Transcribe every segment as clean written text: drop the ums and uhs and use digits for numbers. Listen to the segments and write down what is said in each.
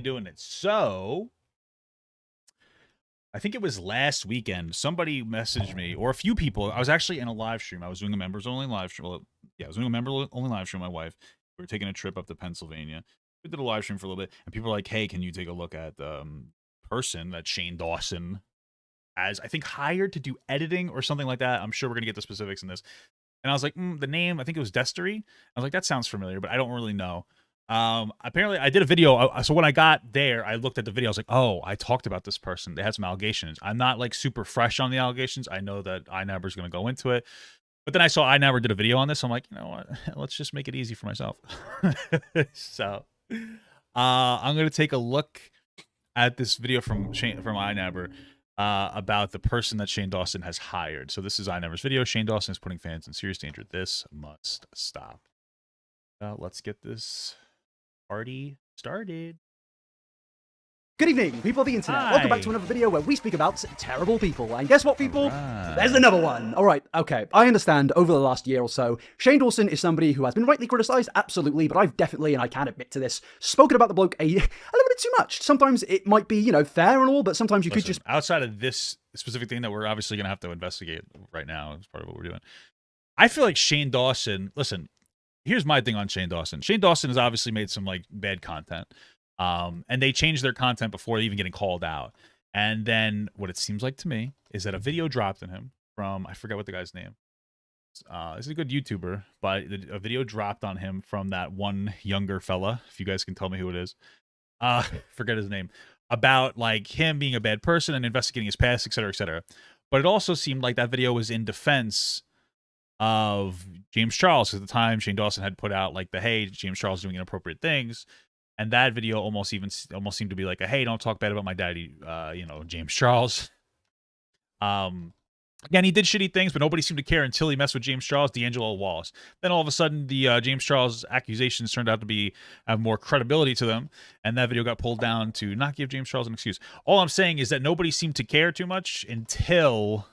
doing it. So I think it was last weekend. Somebody messaged me, or a few people. I was actually in a live stream. I was doing a members only live stream. Well, yeah, I was doing a member only live stream with my wife. We were taking a trip up to Pennsylvania. We did a live stream for a little bit, and people were like, "Hey, can you take a look at the person that Shane Dawson has, I think, hired to do editing or something like that?" I'm sure we're gonna get the specifics in this. And I was like, the name, I think it was Destery. I was like, that sounds familiar, but I don't really know. Apparently I did a video. So when I got there, I looked at the video. I was like, oh, I talked about this person. They had some allegations. I'm not like super fresh on the allegations. I know that iNabber is going to go into it. But then I saw iNabber did a video on this. So I'm like, you know what? Let's just make it easy for myself. So I'm going to take a look at this video from iNabber. About the person that Shane Dawson has hired. So this is iNabber's video. Shane Dawson is putting fans in serious danger. This must stop. Let's get this party started. Good evening, people of the internet. Hi. Welcome back to another video where we speak about terrible people. And guess what, people? Right. There's another one. All right, okay. I understand over the last year or so, Shane Dawson is somebody who has been rightly criticized, absolutely, but I've definitely, and I can admit to this, spoken about the bloke a little bit too much. Sometimes it might be, you know, fair and all, but sometimes you could just... Outside of this specific thing that we're obviously going to have to investigate right now as part of what we're doing, I feel like Shane Dawson... Listen, here's my thing on Shane Dawson. Shane Dawson has obviously made some, like, bad content. And they changed their content before even getting called out. And then what it seems like to me is that a video dropped on him from, I forget what the guy's name. This is a good YouTuber, but a video dropped on him from that one younger fella, if you guys can tell me who it is. Forget his name. About like him being a bad person and investigating his past, etc., etc. But it also seemed like that video was in defense of James Charles. At the time, Shane Dawson had put out like the, hey, James Charles doing inappropriate things. And that video almost seemed to be like a, hey, don't talk bad about my daddy, you know, James Charles. Again, he did shitty things, but nobody seemed to care until he messed with James Charles, D'Angelo Wallace. Then all of a sudden, the James Charles accusations turned out to have more credibility to them, and that video got pulled down to not give James Charles an excuse. All I'm saying is that nobody seemed to care too much until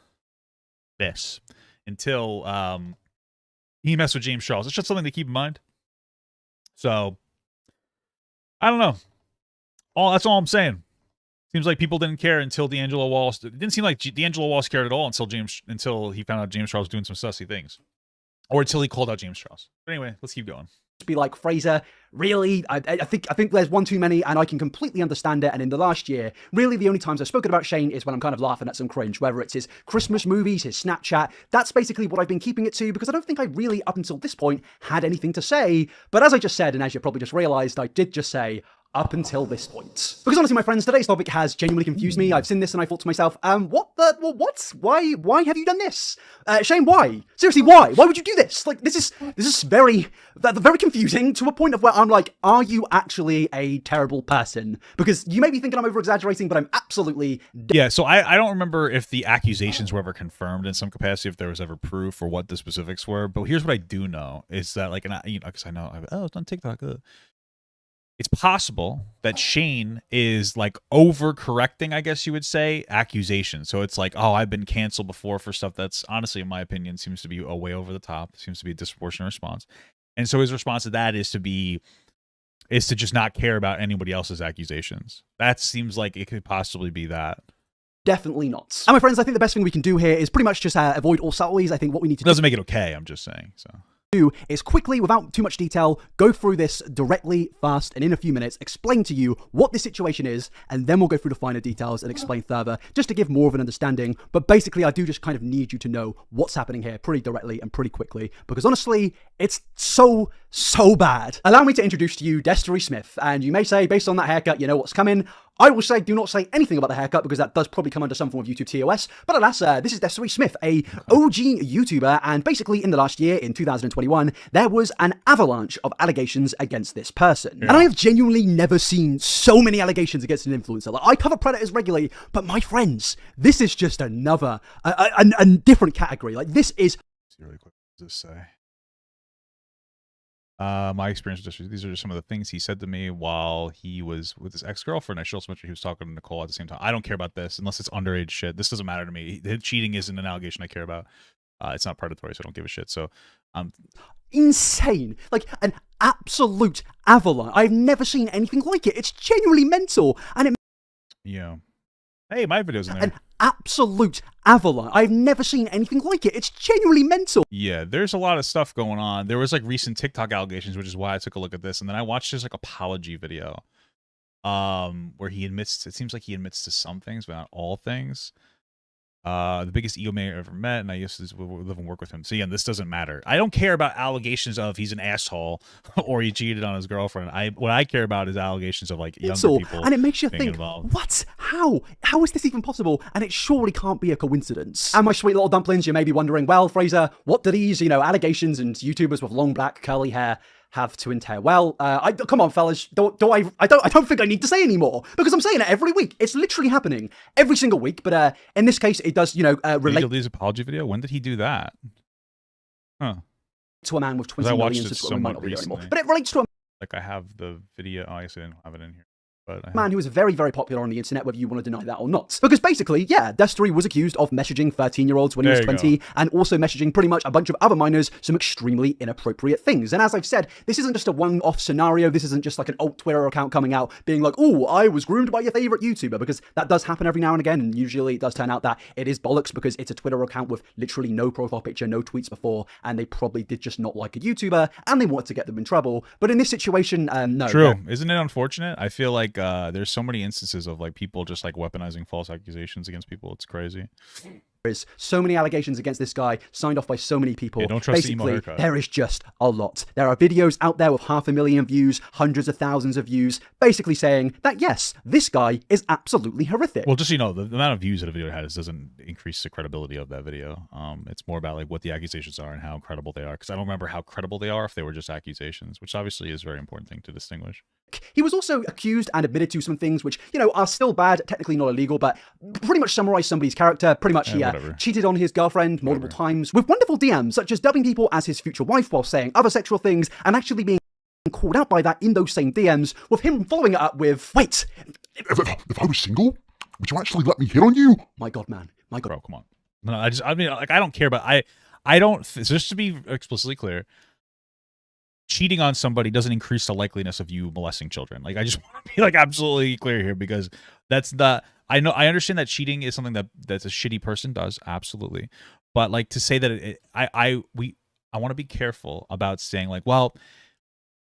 this, until he messed with James Charles. It's just something to keep in mind. So I don't know. That's all I'm saying. Seems like people didn't care until D'Angelo Wallace. It didn't seem like D'Angelo Wallace cared at all until he found out James Charles was doing some sussy things, or until he called out James Charles. But anyway, let's keep going. Be like, Fraser, really? I think there's one too many, and I can completely understand it. And in the last year, really the only times I've spoken about Shane is when I'm kind of laughing at some cringe, whether it's his Christmas movies, his Snapchat. That's basically what I've been keeping it to, because I don't think I really, up until this point, had anything to say. But as I just said, and as you probably just realized, I did just say, up until this point. Because honestly, my friends, today's topic has genuinely confused me. I've seen this and I thought to myself, what? Why have you done this? Shane, why? Seriously, why? Why would you do this? Like, this is very confusing, to a point of where I'm like, are you actually a terrible person? Because you may be thinking I'm over-exaggerating, but I'm absolutely... Yeah, so I don't remember if the accusations were ever confirmed in some capacity, if there was ever proof or what the specifics were, but here's what I do know, is that, like, because I know, it's on TikTok, it's possible that Shane is like overcorrecting, I guess you would say, accusations. So it's like, oh, I've been canceled before for stuff that's honestly, in my opinion, seems to be a way over the top. Seems to be a disproportionate response. And so his response to that is to just not care about anybody else's accusations. That seems like it could possibly be that. Definitely not. And my friends, I think the best thing we can do here is pretty much just avoid all subtleties. I think what we need to doesn't make it okay, I'm just saying, so... do is quickly, without too much detail, go through this directly, fast, and in a few minutes, explain to you what this situation is, and then we'll go through the finer details and explain further, just to give more of an understanding. But basically, I do just kind of need you to know what's happening here pretty directly and pretty quickly, because honestly, it's so bad. Allow me to introduce to you Destery Smith, and you may say, based on that haircut, you know what's coming. I will say, do not say anything about the haircut, because that does probably come under some form of YouTube TOS. But alas, this is Destery Smith, a OG YouTuber, and basically in the last year, in 2021, there was an avalanche of allegations against this person. Yeah. And I have genuinely never seen so many allegations against an influencer. Like, I cover predators regularly, but my friends, this is just another, a different category. Like, this is... Really quick, what does this say? My experience with this, these are just some of the things he said to me while he was with his ex-girlfriend. I should also mention he was talking to Nicole at the same time. I don't care about this unless it's underage shit. This doesn't matter to me. Cheating isn't an allegation I care about. It's not predatory, so I don't give a shit. So insane. Like an absolute avalanche. I've never seen anything like it. It's genuinely mental. And it Yeah. Hey, my video's in there. An absolute avalanche. I've never seen anything like it. It's genuinely mental. Yeah, there's a lot of stuff going on. There was like recent TikTok allegations, which is why I took a look at this. And then I watched his like apology video. Where he admits, it seems like he admits to some things, but not all things. The biggest ego man I ever met, and I used to live and work with him. So yeah, this doesn't matter. I don't care about allegations of he's an asshole or he cheated on his girlfriend. What I care about is allegations of like younger people. And it makes you think, involved. What? How is this even possible? And it surely can't be a coincidence. And my sweet little dumplings, you may be wondering, well, Fraser, what do these, allegations and YouTubers with long black curly hair have to entail? Well, come on, fellas. I don't think I need to say anymore because I'm saying it every week. It's literally happening every single week. But in this case, it does, relate to his apology video. When did he do that? Huh. To a man with 20 million subscribers. We might not be there anymore. But it relates to a like I have the video. Oh, I guess I didn't have it in here. Man who was very, very popular on the internet, whether you want to deny that or not. Because basically, yeah, Destery was accused of messaging 13-year-olds when he was 20, and also messaging pretty much a bunch of other minors some extremely inappropriate things. And as I've said, this isn't just a one-off scenario. This isn't just like an alt Twitter account coming out being like, oh, I was groomed by your favorite YouTuber, because that does happen every now and again, and usually it does turn out that it is bollocks because it's a Twitter account with literally no profile picture, no tweets before, and they probably did just not like a YouTuber, and they wanted to get them in trouble. But in this situation, no. True. Isn't it unfortunate? I feel like there's so many instances of like people just like weaponizing false accusations against people. It's crazy. There's so many allegations against this guy signed off by so many people. Yeah, don't trust Basically, the emo haircut. There is just a lot. There are videos out there with 500,000 views, hundreds of thousands of views, basically saying that yes, this guy is absolutely horrific. Well, just the amount of views that a video has doesn't increase the credibility of that video. It's more about like what the accusations are and how credible they are. Because I don't remember how credible they are if they were just accusations, which obviously is a very important thing to distinguish. He was also accused and admitted to some things which, are still bad, technically not illegal, but pretty much summarize somebody's character. Pretty much he cheated on his girlfriend multiple times with wonderful DMs, such as dubbing people as his future wife while saying other sexual things, and actually being called out by that in those same DMs, with him following it up with, wait, if I was single, would you actually let me hit on you? My God, man. My God. Bro, come on. No, I don't care, but I don't, just to be explicitly clear, cheating on somebody doesn't increase the likeliness of you molesting children. Like, I just want to be like absolutely clear here, because that's I understand that cheating is something that's a shitty person does, absolutely. But like to say that I want to be careful about saying like, well,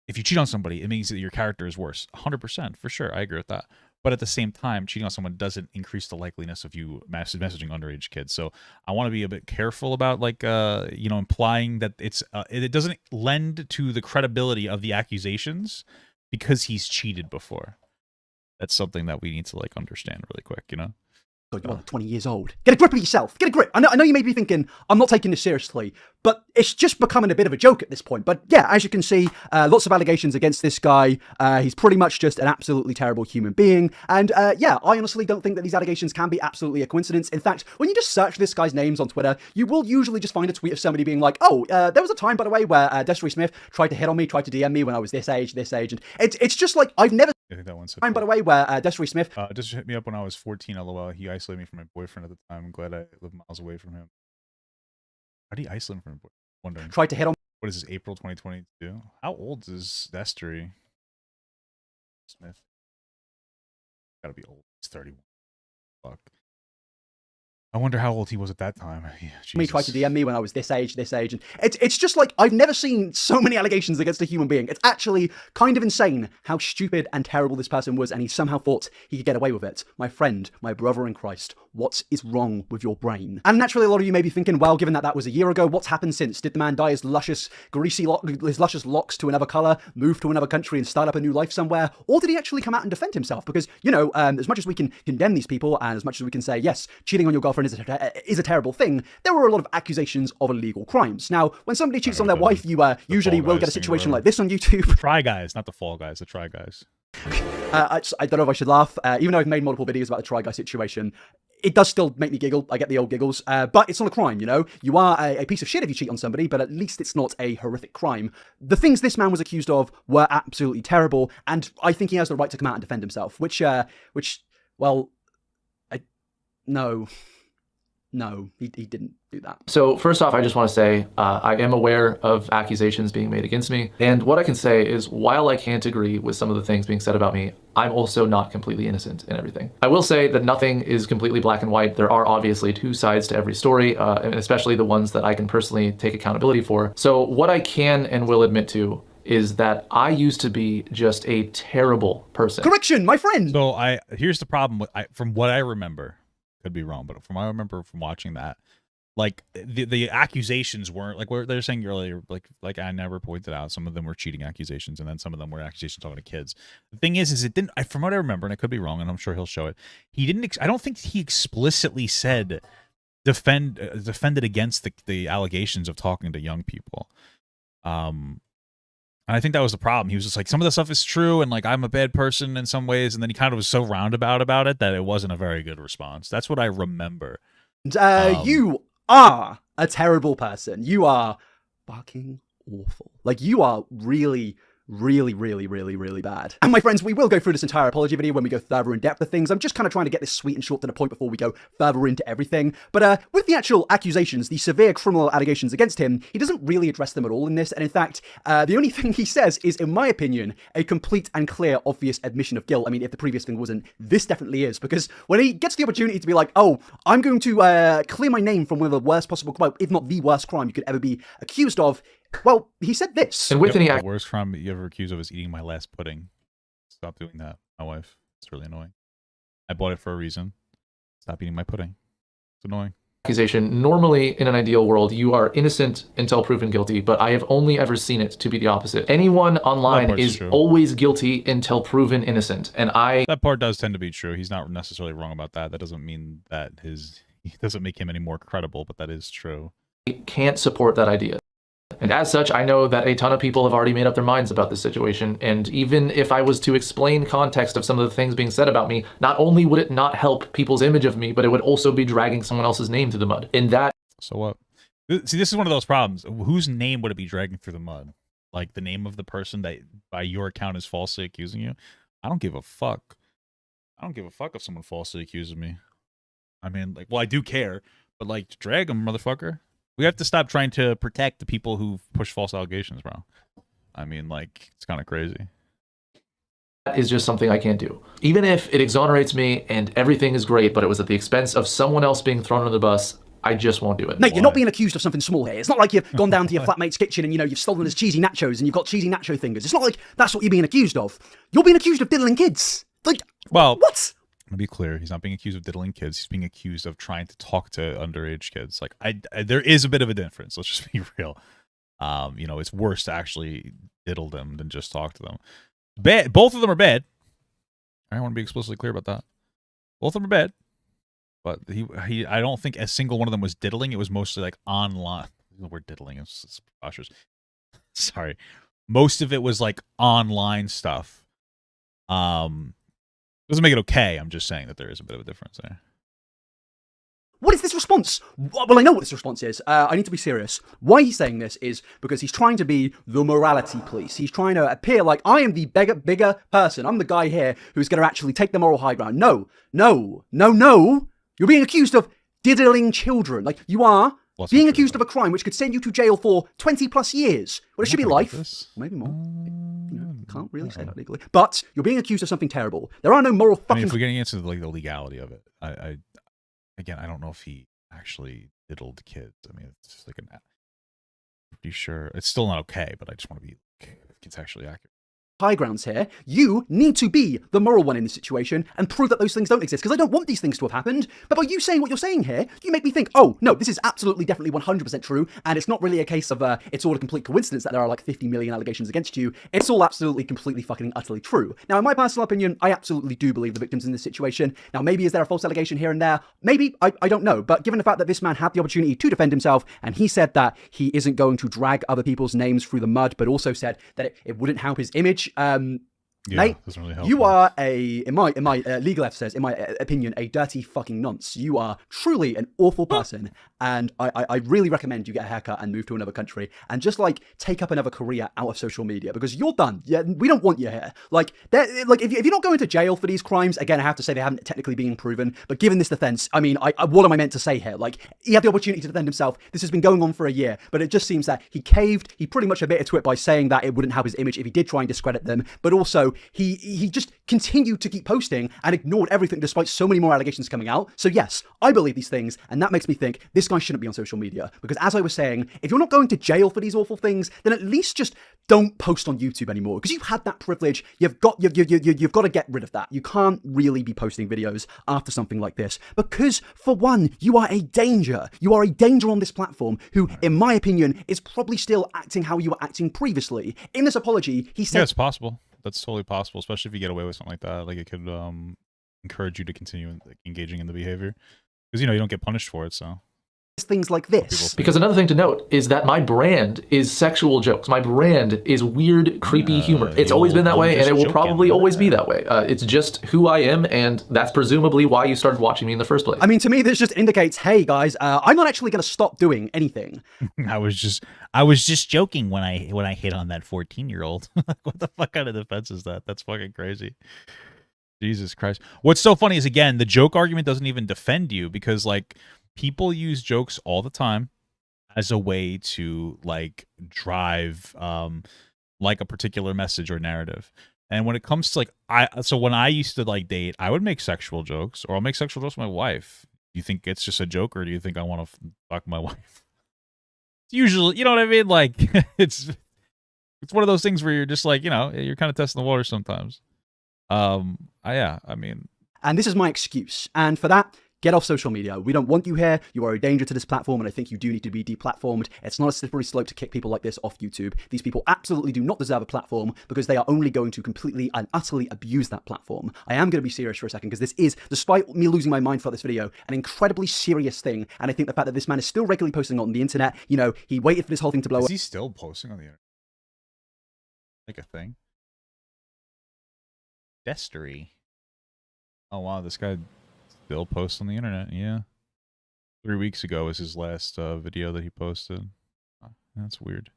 if you cheat on somebody, it means that your character is worse. 100%, for sure. I agree with that. But at the same time, cheating on someone doesn't increase the likeliness of you messaging underage kids. So I want to be a bit careful about like, implying that it doesn't lend to the credibility of the accusations because he's cheated before. That's something that we need to like understand really quick, God, you're 20 years old. Get a grip of yourself. Get a grip. I know you may be thinking, I'm not taking this seriously, but it's just becoming a bit of a joke at this point. But yeah, as you can see, lots of allegations against this guy. He's pretty much just an absolutely terrible human being. And yeah, I honestly don't think that these allegations can be absolutely a coincidence. In fact, when you just search this guy's names on Twitter, you will usually just find a tweet of somebody being like, oh, there was a time, by the way, where Destery Smith tried to hit on me, tried to DM me when I was this age. And it's just like, I've never... I think that one's by the way, where Destery Smith just hit me up when I was 14, lol. He isolated me from my boyfriend at the time. I'm glad I lived miles away from him. How do you isolate him from your boyfriend? Wondering. Tried to hit on... What is this, April 2022? How old is Destery Smith? Gotta be old. He's 31. Fuck. I wonder how old he was at that time. Yeah, me tried to DM me when I was this age, and it's just like, I've never seen so many allegations against a human being. It's actually kind of insane how stupid and terrible this person was, and he somehow thought he could get away with it. My friend, my brother in Christ, what is wrong with your brain? And naturally, a lot of you may be thinking, well, given that was a year ago, what's happened since? Did the man dye his luscious, his luscious locks to another color, move to another country and start up a new life somewhere? Or did he actually come out and defend himself? Because, as much as we can condemn these people, and as much as we can say, yes, cheating on your girlfriend is a terrible thing, there were a lot of accusations of illegal crimes. Now, when somebody cheats on their wife, you usually will get a situation like this on YouTube. Try Guys, not the Fall Guys, the Try Guys. I don't know if I should laugh, even though I've made multiple videos about the Try Guy situation. It does still make me giggle. I get the old giggles, but it's not a crime, You are a piece of shit if you cheat on somebody, but at least it's not a horrific crime. The things this man was accused of were absolutely terrible, and I think he has the right to come out and defend himself, no. No, he didn't do that. So first off, I just want to say I am aware of accusations being made against me. And what I can say is while I can't agree with some of the things being said about me, I'm also not completely innocent in everything. I will say that nothing is completely black and white. There are obviously two sides to every story, and especially the ones that I can personally take accountability for. So what I can and will admit to is that I used to be just a terrible person. Correction, my friend! So here's the problem with, from what I remember, could be wrong, but from what I remember from watching that, like the accusations weren't like what they're saying earlier, like I never pointed out, some of them were cheating accusations, and then some of them were accusations talking to kids. The thing is it didn't, from what I remember, and I could be wrong, and I'm sure he'll show it, he didn't, I don't think he explicitly said defended against the allegations of talking to young people. And I think that was the problem. He was just like, some of the stuff is true, and like I'm a bad person in some ways, and then he kind of was so roundabout about it that it wasn't a very good response. That's what I remember. You are a terrible person. You are fucking awful. Like, you are really, really, really, really, really bad. And my friends, we will go through this entire apology video when we go further in depth of things. I'm just kind of trying to get this sweet and short to the point before we go further into everything. But with the actual accusations, the severe criminal allegations against him, he doesn't really address them at all in this. And in fact, the only thing he says is, in my opinion, a complete and clear, obvious admission of guilt. I mean, if the previous thing wasn't, this definitely is. Because when he gets the opportunity to be like, oh, I'm going to clear my name from one of the worst possible, well, if not the worst crime you could ever be accused of, well, he said this. And with any the worst crime you ever accused of is eating my last pudding. Stop doing that, my wife. It's really annoying. I bought it for a reason. Stop eating my pudding. It's annoying. Accusation, normally in an ideal world, you are innocent until proven guilty, but I have only ever seen it to be the opposite. Anyone online is always guilty until proven innocent, and that part does tend to be true. He's not necessarily wrong about that. That doesn't mean that it doesn't make him any more credible, but that is true. Can't support that idea. And as such, I know that a ton of people have already made up their minds about this situation, and even if I was to explain context of some of the things being said about me, not only would it not help people's image of me, but it would also be dragging someone else's name through the mud. In that... So what? See, this is one of those problems. Whose name would it be dragging through the mud? Like the name of the person that, by your account, is falsely accusing you? I don't give a fuck. I don't give a fuck if someone falsely accuses me. I mean, like, well, I do care, but like, drag them, motherfucker. We have to stop trying to protect the people who push false allegations, bro. I mean, like, it's kind of crazy. That is just something I can't do. Even if it exonerates me and everything is great, but it was at the expense of someone else being thrown under the bus, I just won't do it. Mate, you're not being accused of something small here. It's not like you've gone down to your flatmate's kitchen and, you know, you've stolen his cheesy nachos and you've got cheesy nacho fingers. It's not like that's what you're being accused of. You're being accused of diddling kids. Like, well, what? To be clear, he's not being accused of diddling kids. He's being accused of trying to talk to underage kids. Like, there is a bit of a difference. Let's just be real. You know, it's worse to actually diddle them than just talk to them. Bad. Both of them are bad. I want to be explicitly clear about that. Both of them are bad. But I don't think a single one of them was diddling. It was mostly like online. The word diddling is preposterous. Sorry. Most of it was like online stuff. Doesn't make it okay. I'm just saying that there is a bit of a difference there. What is this response? Well, I know what this response is. I need to be serious. Why he's saying this is because he's trying to be the morality police. He's trying to appear like I am the bigger person. I'm the guy here who's going to actually take the moral high ground. No. You're being accused of diddling children. Like, you are being accused of a crime which could send you to jail for 20 plus years. Well, it should be life. Maybe more. Can't really say that legally. But you're being accused of something terrible. There are no moral fucking... I mean, if we're getting into like the legality of it, again, I don't know if he actually diddled kids. I mean, it's just like pretty sure it's still not okay, but I just want to be it's actually accurate. High grounds here. You need to be the moral one in this situation and prove that those things don't exist, because I don't want these things to have happened. But by you saying what you're saying here, you make me think, oh, no, this is absolutely, definitely 100% true, and it's not really a case of it's all a complete coincidence that there are like 50 million allegations against you. It's all absolutely, completely, fucking, utterly true. Now, in my personal opinion, I absolutely do believe the victims in this situation. Now, maybe is there a false allegation here and there? Maybe, I don't know. But given the fact that this man had the opportunity to defend himself, and he said that he isn't going to drag other people's names through the mud, but also said that it wouldn't help his image, Yeah, Mate, doesn't really help you much. are in my legal F says, in my opinion, a dirty fucking nonce. You are truly an awful person, and I really recommend you get a haircut and move to another country and just like take up another career out of social media because you're done. Yeah, we don't want you here. Like, if you're not going to jail for these crimes, again, I have to say they haven't technically been proven, but given this defense, I mean, what am I meant to say here? Like, he had the opportunity to defend himself. This has been going on for a year, but it just seems that he caved. He pretty much admitted to it by saying that it wouldn't help his image if he did try and discredit them, but also he just continued to keep posting and ignored everything despite so many more allegations coming out. So yes, I believe these things, and that makes me think this guy shouldn't be on social media. Because as I was saying, if you're not going to jail for these awful things, then at least just don't post on YouTube anymore. Because you've had that privilege, you've got to get rid of that. You can't really be posting videos after something like this. Because for one, you are a danger. You are a danger on this platform who, in my opinion, is probably still acting how you were acting previously. In this apology, he said... Yeah, it's possible. That's totally possible, especially if you get away with something like that. Like, it could encourage you to continue engaging in the behavior. Because, you don't get punished for it, so... things like this. Because another thing to note is that my brand is sexual jokes. My brand is weird, creepy humor. It's always been that way, and it will probably always be that way. It's just who I am, and that's presumably why you started watching me in the first place. I mean, to me, this just indicates, hey guys, I'm not actually going to stop doing anything. I was just joking when I hit on that 14-year-old. What the fuck kind of defense is that? That's fucking crazy. Jesus Christ. What's so funny is, again, the joke argument doesn't even defend you because, like, people use jokes all the time as a way to, like, drive, like, a particular message or narrative. And when it comes to, like, so when I used to, like, date, I would make sexual jokes, or I'll make sexual jokes with my wife. Do you think it's just a joke, or do you think I want to fuck my wife? It's usually, you know what I mean? Like, it's one of those things where you're just like, you're kind of testing the water sometimes. Yeah, I mean, and this is my excuse, and for that, get off social media. We don't want you here. You are a danger to this platform, and I think you do need to be deplatformed. It's not a slippery slope to kick people like this off YouTube. These people absolutely do not deserve a platform because they are only going to completely and utterly abuse that platform. I am going to be serious for a second because this is, despite me losing my mind throughout this video, an incredibly serious thing. And I think the fact that this man is still regularly posting on the internet, he waited for this whole thing to blow up. Is he still posting on the internet? Like a thing? Destery. Oh wow, this guy still posts on the internet. Yeah, 3 weeks ago was his last video that he posted. Oh, that's weird.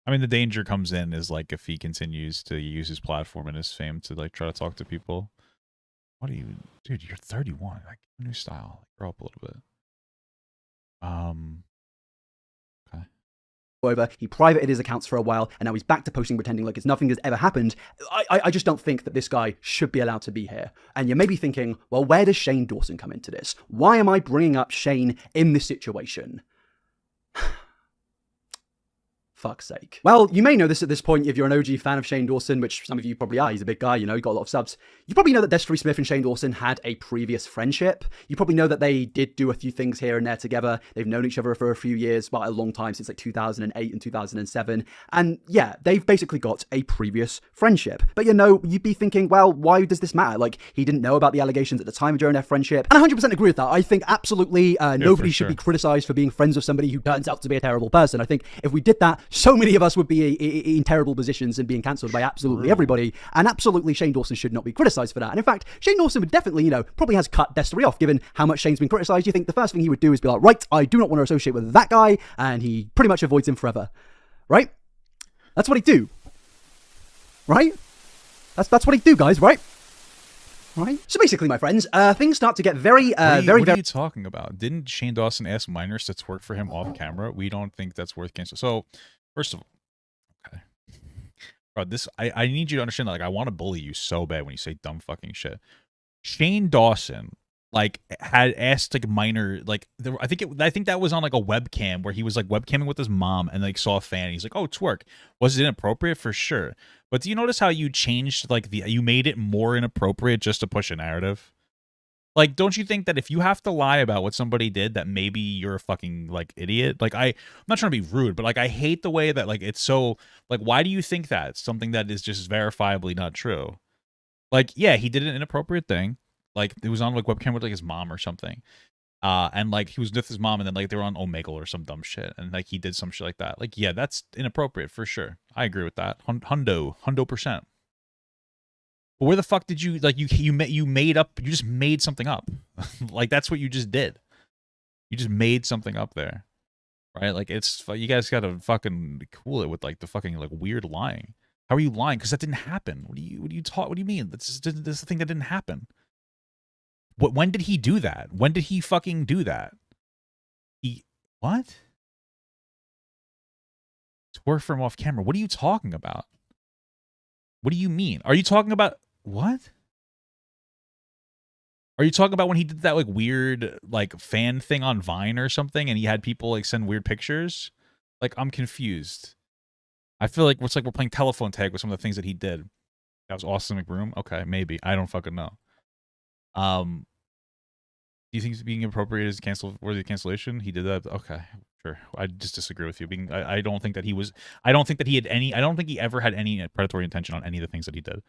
I mean, the danger comes in is, like, if he continues to use his platform and his fame to, like, try to talk to people. What are you, dude? You're 31. Like, new style. Like, grow up a little bit. Okay. Over. He privated his accounts for a while, and now he's back to posting pretending like nothing has ever happened. I just don't think that this guy should be allowed to be here. And you may be thinking, well, where does Shane Dawson come into this? Why am I bringing up Shane in this situation? Fuck's sake. Well, you may know this at this point if you're an OG fan of Shane Dawson, which some of you probably are. He's a big guy, he got a lot of subs. You probably know that Destery Smith and Shane Dawson had a previous friendship. You probably know that they did do a few things here and there together. They've known each other for a few years, but a long time, since like 2008 and 2007. And yeah, they've basically got a previous friendship. But you'd be thinking, well, why does this matter? Like, he didn't know about the allegations at the time during their friendship. And I 100% agree with that. I think absolutely nobody should be criticized for being friends with somebody who turns out to be a terrible person. I think if we did that, so many of us would be in terrible positions and being cancelled by absolutely everybody. And absolutely Shane Dawson should not be criticized for that. And in fact, Shane Dawson would definitely, probably has cut Destery off, given how much Shane's been criticized. You think the first thing he would do is be like, right, I do not want to associate with that guy, and he pretty much avoids him forever. Right? That's what he'd do. Right? That's what he'd do, guys, right? Right? So basically, my friends, things start to get very, what are you talking about? Didn't Shane Dawson ask minors to twerk for him off camera? We don't think that's worth canceling. So, first of all, okay. Bro, I need you to understand that, like, I want to bully you so bad when you say dumb fucking shit. Shane Dawson, like, had asked, like, minor, like, I think that was on, like, a webcam where he was, like, webcamming with his mom and, like, saw a fan. He's like, oh, twerk. Was it inappropriate? For sure. But do you notice how you changed, like, you made it more inappropriate just to push a narrative? Like, don't you think that if you have to lie about what somebody did, that maybe you're a fucking, like, idiot? Like, I'm not trying to be rude, but, like, I hate the way that, like, it's so, like, why do you think that? It's something that is just verifiably not true. Like, yeah, he did an inappropriate thing. Like, it was on, like, webcam with, like, his mom or something. And, like, he was with his mom, and then, like, they were on Omegle or some dumb shit. And, like, he did some shit like that. Like, yeah, that's inappropriate for sure. I agree with that. Hundo %. But where the fuck did you like you just made something up? Like that's what you just did. You just made something up there, right? Like it's you guys gotta fucking cool it with like the fucking like weird lying. How are you lying? Because that didn't happen. What do you mean? This is the thing that didn't happen. When did he do that? When did he fucking do that? What? Twerk from off camera. What are you talking about? What do you mean? Are you talking about what? Are you talking about when he did that like weird like fan thing on Vine or something and he had people like send weird pictures? Like I'm confused. I feel like it's like we're playing telephone tag with some of the things that he did. That was Austin McBroom? Okay, maybe. I don't fucking know. Do you think being inappropriate is worthy of cancellation? He did that. Okay, sure. I just disagree with you. I don't think that he was. I don't think he ever had any predatory intention on any of the things that he did.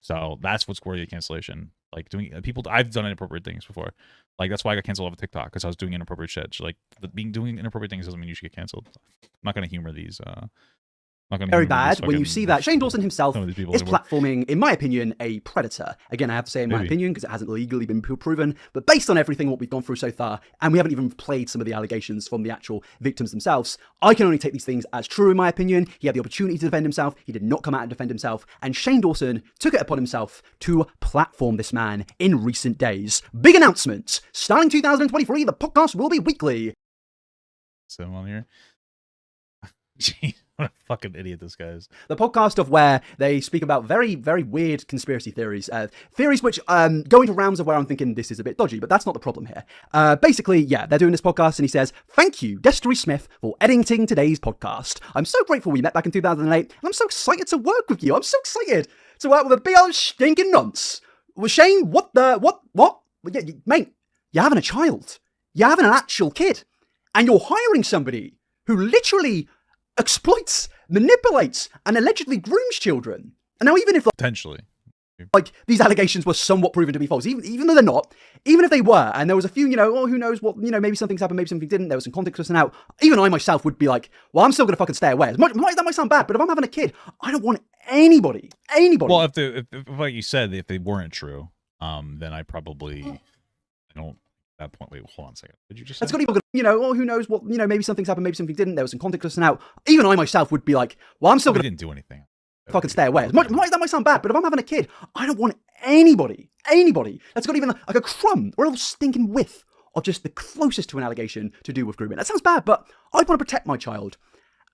So that's what's worthy of cancellation. Like doing people. I've done inappropriate things before. Like that's why I got canceled off of TikTok because I was doing inappropriate shit. So, like doing inappropriate things doesn't mean you should get canceled. I'm not gonna humor these. Very bad when you see that Shane Dawson himself is anymore. platforming, in my opinion, a predator. Again, I have to say in my opinion because it hasn't legally been proven, but based on everything what we've gone through so far, and we haven't even played some of the allegations from the actual victims themselves, I can only take these things as true in my opinion. He had the opportunity to defend himself, he did not come out and defend himself, and Shane Dawson took it upon himself to platform this man in recent days. Big announcement! Starting 2023, the podcast will be weekly. So I'm on here. Jeez. What a fucking idiot this guy is. The podcast of where they speak about very, very weird conspiracy theories. Theories which go into realms of where I'm thinking this is a bit dodgy, but that's not the problem here. Basically, yeah, they're doing this podcast and he says, "Thank you, Destery Smith, for editing today's podcast. I'm so grateful we met back in 2008 and I'm so excited to work with you. I'm so excited to work with a big old stinking nonce." Well, Shane, what? Yeah, mate, you're having a child. You're having an actual kid. And you're hiring somebody who literally exploits, manipulates, and allegedly grooms children. And now even if potentially these allegations were somewhat proven to be false, even though they're not, even if they were, and there was a few, who knows what, maybe something's happened, maybe something didn't, there was some context missing out, even I myself would be like, well, I'm still going to fucking stay away. That might sound bad, but if I'm having a kid, I don't want anybody. Well, if like you said, if they weren't true, then I don't. That point, wait, hold on a second. Did you just say? That's got to be, who knows what, maybe something's happened, maybe something didn't. There was some context missing out. Even I myself would be like, well, I'm still going to. Didn't do anything. Fucking stay away. That might sound bad, but if I'm having a kid, I don't want anybody that's got even like a crumb or a little stinking whiff of just the closest to an allegation to do with grooming. That sounds bad, but I want to protect my child.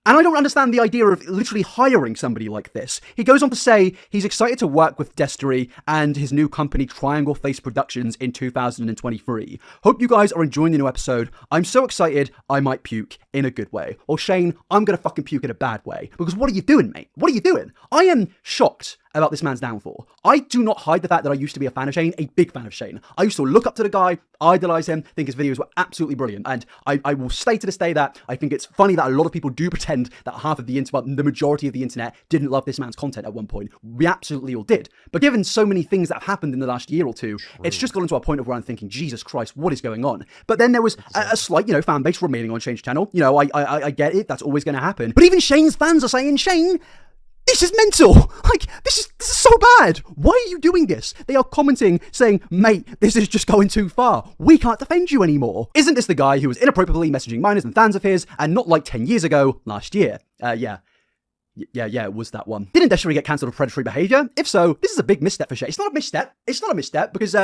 And I don't understand the idea of literally hiring somebody like this. He goes on to say he's excited to work with Destery and his new company Triangle Face Productions in 2023. Hope you guys are enjoying the new episode. I'm so excited I might puke in a good way. Or Shane, I'm going to fucking puke in a bad way. Because what are you doing, mate? What are you doing? I am shocked about this man's downfall. I do not hide the fact that I used to be a fan of Shane, a big fan of Shane. I used to look up to the guy, idolize him, think his videos were absolutely brilliant. And I will stay to this day that I think it's funny that a lot of people do pretend that half of the internet, the majority of the internet, didn't love this man's content at one point. We absolutely all did. But given so many things that have happened in the last year or two, it's just gotten to a point of where I'm thinking, Jesus Christ, what is going on? But then there was a slight, fan base remaining on Shane's channel. I get it. That's always going to happen. But even Shane's fans are saying, Shane, this is mental. Like, this is so bad. Why are you doing this? They are commenting saying, mate, this is just going too far. We can't defend you anymore. Isn't this the guy who was inappropriately messaging minors and fans of his and not like 10 years ago last year? Yeah, it was that one. Didn't Destery get cancelled for predatory behaviour? If so, this is a big misstep for Shane. It's not a misstep because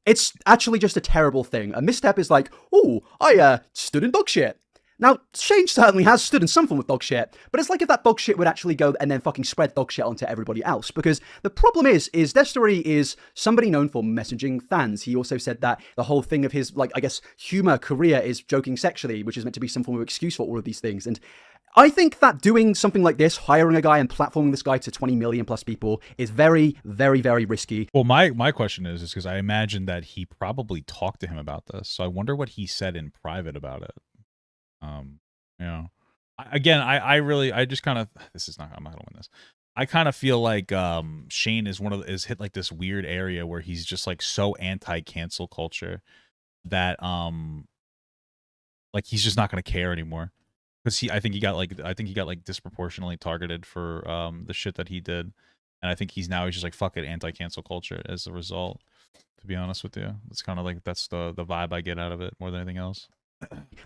it's actually just a terrible thing. A misstep is like, oh, I stood in dog shit. Now, Shane certainly has stood in some form of dog shit, but it's like if that dog shit would actually go and then fucking spread dog shit onto everybody else. Because the problem is Destery is somebody known for messaging fans. He also said that the whole thing of his, humor career is joking sexually, which is meant to be some form of excuse for all of these things. And I think that doing something like this, hiring a guy and platforming this guy to 20 million plus people is very, very, very risky. Well, my question is because I imagine that he probably talked to him about this. So I wonder what he said in private about it. I just kind of, I'm not gonna win this. I kind of feel like Shane is hit like this weird area where he's just like so anti-cancel culture that he's just not gonna care anymore because I think he got disproportionately targeted for the shit that he did. And I think he's just like, fuck it, anti-cancel culture as a result, to be honest with you. It's kind of like, that's the vibe I get out of it more than anything else.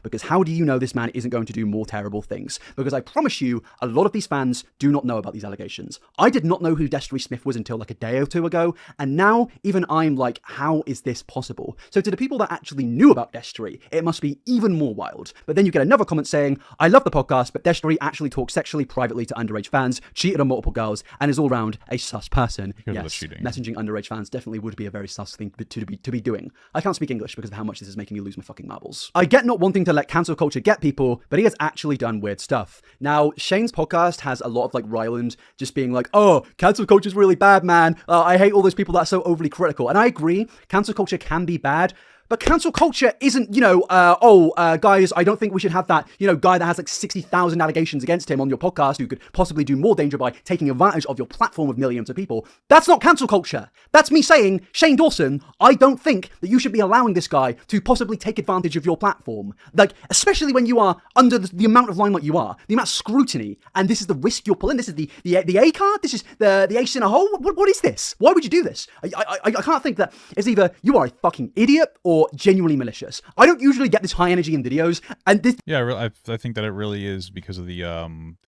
Because how do you know this man isn't going to do more terrible things? Because I promise you, a lot of these fans do not know about these allegations. I did not know who Destery Smith was until like a day or two ago, and now even I'm like, how is this possible? So to the people that actually knew about Destery, it must be even more wild. But then you get another comment saying, I love the podcast, but Destery actually talks sexually privately to underage fans, cheated on multiple girls, and is all round a sus person. Yes, messaging underage fans definitely would be a very sus thing to be doing. I can't speak English because of how much this is making me lose my fucking marbles. I get not wanting to let cancel culture get people, but he has actually done weird stuff. Now, Shane's podcast has a lot of like Ryland just being like, oh, cancel culture is really bad, man. I hate all those people that are so overly critical. And I agree, cancel culture can be bad. But cancel culture isn't, guys, I don't think we should have that, guy that has like 60,000 allegations against him on your podcast who could possibly do more danger by taking advantage of your platform of millions of people. That's not cancel culture. That's me saying, Shane Dawson, I don't think that you should be allowing this guy to possibly take advantage of your platform. Like, especially when you are under the amount of limelight you are, the amount of scrutiny, and this is the risk you're pulling. This is the A card. This is the ace in a hole. What is this? Why would you do this? I can't think that it's either you are a fucking idiot or genuinely malicious. I don't usually get this high energy in videos, and this... Yeah, I think that it really is because of the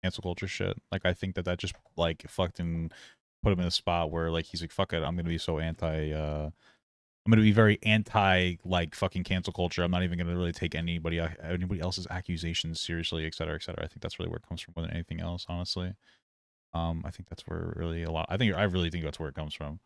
cancel culture shit. Like, I think that just, like, fucking put him in a spot where, like, he's like, fuck it, I'm gonna be so anti... I'm gonna be very anti, like, fucking cancel culture. I'm not even gonna really take anybody else's accusations seriously, etc., etc. I think that's really where it comes from more than anything else, honestly. I think that's where really I really think that's where it comes from.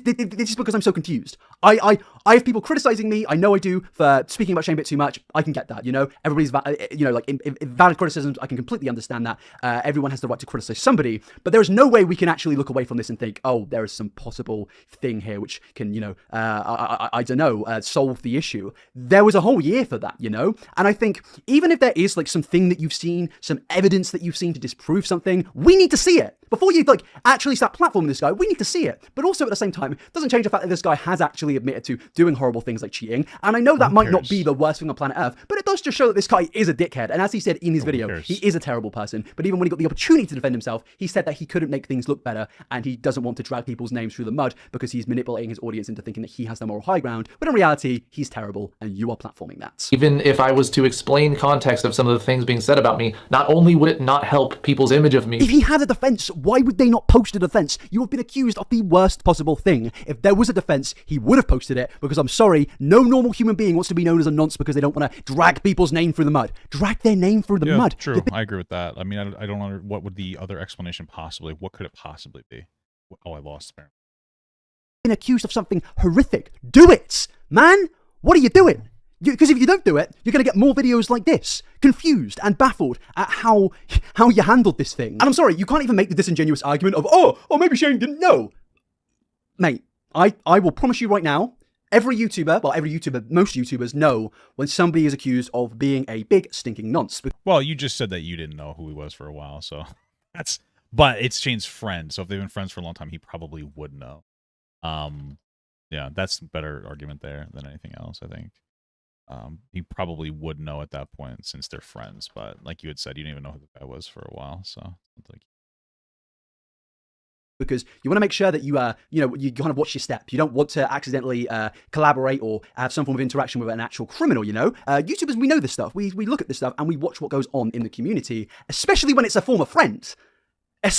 This is because I'm so confused. I have people criticizing me. I know I do for speaking about Shane a bit too much. I can get that, Everybody's, valid criticisms. I can completely understand that. Everyone has the right to criticize somebody, but there is no way we can actually look away from this and think, oh, there is some possible thing here which can, I don't know, solve the issue. There was a whole year for that, And I think even if there is like something that you've seen, some evidence that you've seen to disprove something, we need to see it. Before you like actually start platforming this guy, we need to see it. But also at the same time, it doesn't change the fact that this guy has actually admitted to doing horrible things like cheating. And I know that might not be the worst thing on planet Earth, but it does just show that this guy is a dickhead. And as he said in his video, he is a terrible person. But even when he got the opportunity to defend himself, he said that he couldn't make things look better and he doesn't want to drag people's names through the mud because he's manipulating his audience into thinking that he has the moral high ground. But in reality, he's terrible and you are platforming that. Even if I was to explain context of some of the things being said about me, not only would it not help people's image of me. If he had a defense, why would they not post a defense? You have been accused of the worst possible thing. If there was a defense, he would have posted it because I'm sorry, no normal human being wants to be known as a nonce because they don't want to drag people's name through the mud. Drag their name through the mud. True. I agree with that. I mean, I don't know what would the other explanation possibly, what could it possibly be? Oh, I lost apparently. Been accused of something horrific. Do it, man. What are you doing? Because if you don't do it, you're going to get more videos like this, confused and baffled at how you handled this thing. And I'm sorry, you can't even make the disingenuous argument of, oh, maybe Shane didn't know. Mate, I will promise you right now, most YouTubers know when somebody is accused of being a big stinking nonce. Well, you just said that you didn't know who he was for a while, so but it's Shane's friend, so if they've been friends for a long time, he probably would know. Yeah, that's a better argument there than anything else, I think. He probably would know at that point since they're friends, but like you had said, you didn't even know who the guy was for a while, so like. Because you want to make sure that you kind of watch your step. You don't want to accidentally collaborate or have some form of interaction with an actual criminal, YouTubers, we know this stuff. We look at this stuff and we watch what goes on in the community, especially when it's a former friend. And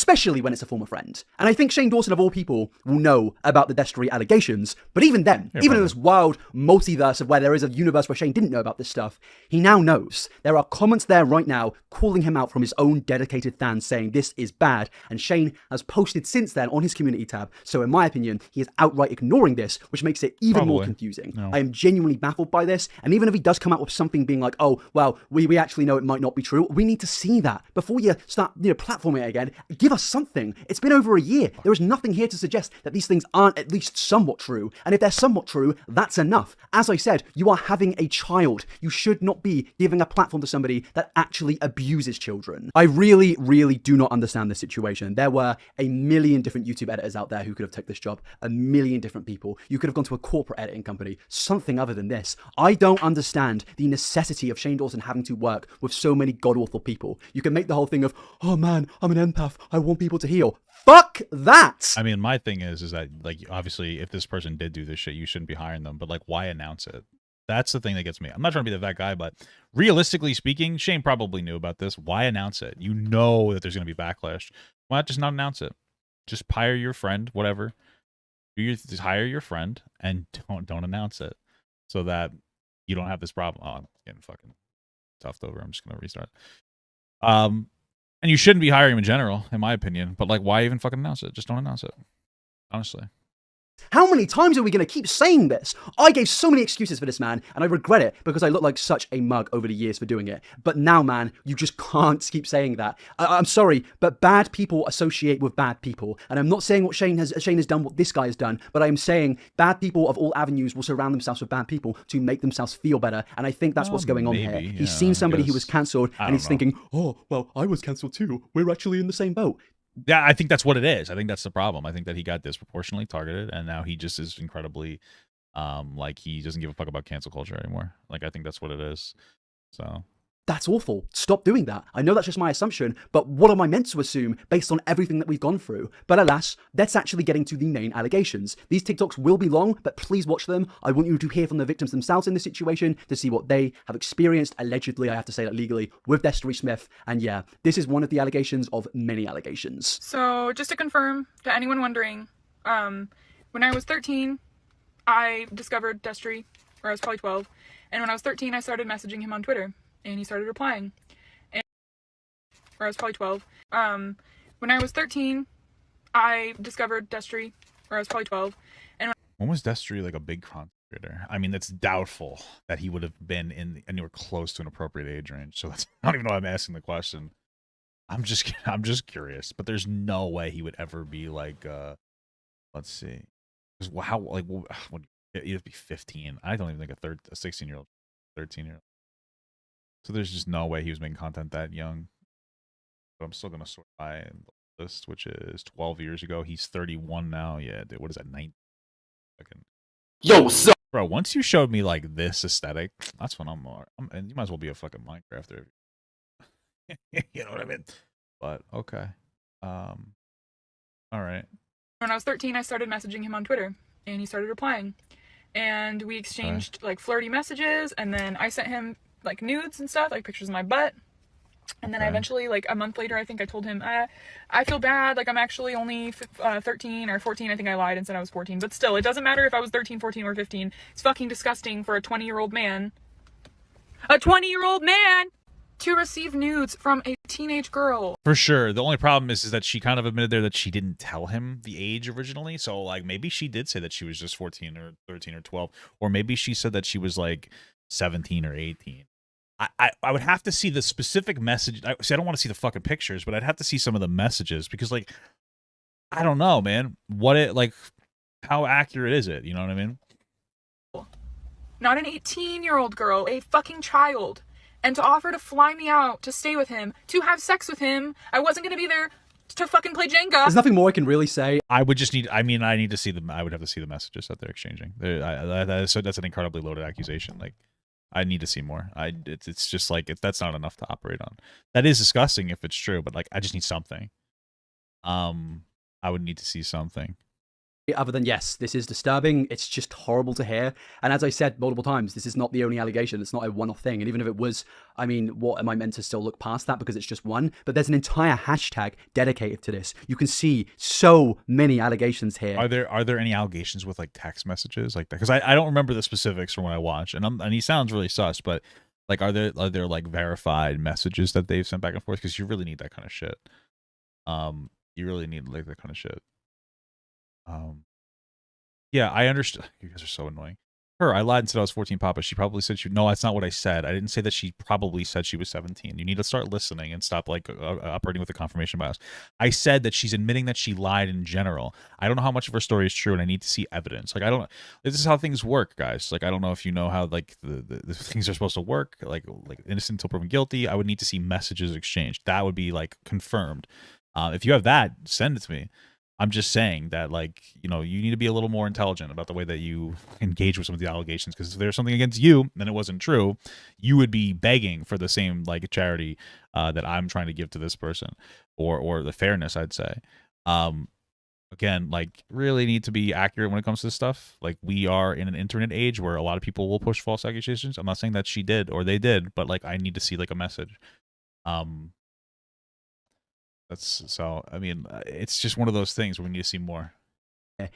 I think Shane Dawson, of all people, will know about the Destery allegations. But even then, even in this wild multiverse of where there is a universe where Shane didn't know about this stuff, he now knows. There are comments there right now calling him out from his own dedicated fans saying this is bad. And Shane has posted since then on his community tab. So in my opinion, he is outright ignoring this, which makes it even more confusing. No. I am genuinely baffled by this. And even if he does come out with something being like, oh, well, we actually know it might not be true, we need to see that before you start platforming it again. Give us something. It's been over a year. There is nothing here to suggest that these things aren't at least somewhat true. And if they're somewhat true, that's enough. As I said, you are having a child. You should not be giving a platform to somebody that actually abuses children. I really, really do not understand this situation. There were a million different YouTube editors out there who could have taken this job. A million different people. You could have gone to a corporate editing company. Something other than this. I don't understand the necessity of Shane Dawson having to work with so many god-awful people. You can make the whole thing of, oh man, I'm an empath. I want people to heal. Fuck that. I mean, my thing is that, like, obviously, if this person did do this shit, you shouldn't be hiring them. But, like, why announce it? That's the thing that gets me. I'm not trying to be that guy, but realistically speaking, Shane probably knew about this. Why announce it? You know that there's going to be backlash. Why not just not announce it? Just hire your friend, whatever. Just hire your friend and don't announce it, so that you don't have this problem. Oh, I'm getting fucking toughed over. I'm just going to restart. And you shouldn't be hiring him in general, in my opinion. But, like, why even fucking announce it? Just don't announce it. Honestly. How many times are we going to keep saying this? I gave so many excuses for this man, and I regret it because I look like such a mug over the years for doing it. But now, man, you just can't keep saying that. I'm sorry, but bad people associate with bad people. And I'm not saying what Shane has done, what this guy has done, but I am saying bad people of all avenues will surround themselves with bad people to make themselves feel better. And I think that's what's going on here. Yeah, He's seen somebody who was cancelled, and he's thinking, oh, well, I was cancelled too. We're actually in the same boat. Yeah, I think that's what it is. I think that's the problem. I think that he got disproportionately targeted, and now he just is incredibly, like, he doesn't give a fuck about cancel culture anymore. Like, I think that's what it is. So that's awful. Stop doing that. I know that's just my assumption, but what am I meant to assume based on everything that we've gone through? But alas, that's actually getting to the main allegations. These TikToks will be long, but please watch them. I want you to hear from the victims themselves in this situation to see what they have experienced, allegedly, I have to say that legally, with Destery Smith. And yeah, this is one of the allegations of many allegations. So just to confirm, to anyone wondering, when I was 13, I discovered Destery, or I was probably 12. And when I was 13, I started messaging him on Twitter. And he started replying. And, or I was probably 12. When I was 13, I discovered Destery, or I was probably 12. And when was Destery like a big content creator? I mean, it's doubtful that he would have been anywhere close to an appropriate age range. So that's, I don't even know why I'm asking the question. I'm just curious. But there's no way he would ever be like, let's see, how, like, when you'd have to be 15. I don't even think a 16-year-old, 13-year-old. So there's just no way he was making content that young. But I'm still going to sort by the list, which is 12 years ago. He's 31 now. Yeah, dude, what is that, 19? Yo, so Bro, once you showed me, like, this aesthetic, that's when and you might as well be a fucking Minecrafter. You know what I mean? But, okay. All right. when I was 13, I started messaging him on Twitter. And he started replying. And we exchanged, like, flirty messages. And then I sent him, like, nudes and stuff, like pictures of my butt. And then I eventually, like, a month later, I think I told him, I feel bad, like, I'm actually only 13 or 14. I think I lied and said I was 14. But still, it doesn't matter if I was 13, 14, or 15. It's fucking disgusting for a 20-year-old man. A 20-year-old man! To receive nudes from a teenage girl. For sure. The only problem is that she kind of admitted there that she didn't tell him the age originally. So, like, maybe she did say that she was just 14 or 13 or 12. Or maybe she said that she was, like, 17 or 18. I would have to see the specific message. I don't want to see the fucking pictures, but I'd have to see some of the messages because, like, I don't know, man. How accurate is it? You know what I mean? Not an 18-year-old girl, a fucking child. And to offer to fly me out, to stay with him, to have sex with him. I wasn't going to be there to fucking play Jenga. There's nothing more I can really say. I would just need, I need to see them. I would have to see the messages that they're exchanging. So that's an incredibly loaded accusation. Like, I need to see more. It's just like, that's not enough to operate on. That is disgusting if it's true, but, like, I just need something. I would need to see something. Other than, yes, this is disturbing. It's just horrible to hear. And as I said multiple times, this is not the only allegation. It's not a one-off thing. And even if it was, I mean, what am I meant to still look past that because it's just one? But there's an entire hashtag dedicated to this. You can see so many allegations here. Are there any allegations with, like, text messages like that? Because I don't remember the specifics from when I watched, and he sounds really sus. But, like, are there like verified messages that they've sent back and forth? Because you really need that kind of shit. You really need, like, that kind of shit. Yeah, I understand. You guys are so annoying. I lied and said I was 14, Papa. She probably said no, that's not what I said. I didn't say that she probably said she was 17. You need to start listening and stop, like, operating with the confirmation bias. I said that she's admitting that she lied in general. I don't know how much of her story is true, and I need to see evidence. Like, this is how things work, guys. Like, I don't know if you know how, like, the things are supposed to work. Like innocent until proven guilty. I would need to see messages exchanged. That would be, like, confirmed. If you have that, send it to me. I'm just saying that, like, you know, you need to be a little more intelligent about the way that you engage with some of the allegations, because if there's something against you and it wasn't true, you would be begging for the same, like, charity that I'm trying to give to this person, or the fairness, I'd say. Again, like, really need to be accurate when it comes to this stuff. Like, we are in an internet age where a lot of people will push false accusations. I'm not saying that she did or they did, but, like, I need to see, like, a message. That's so. I mean, it's just one of those things where we need to see more.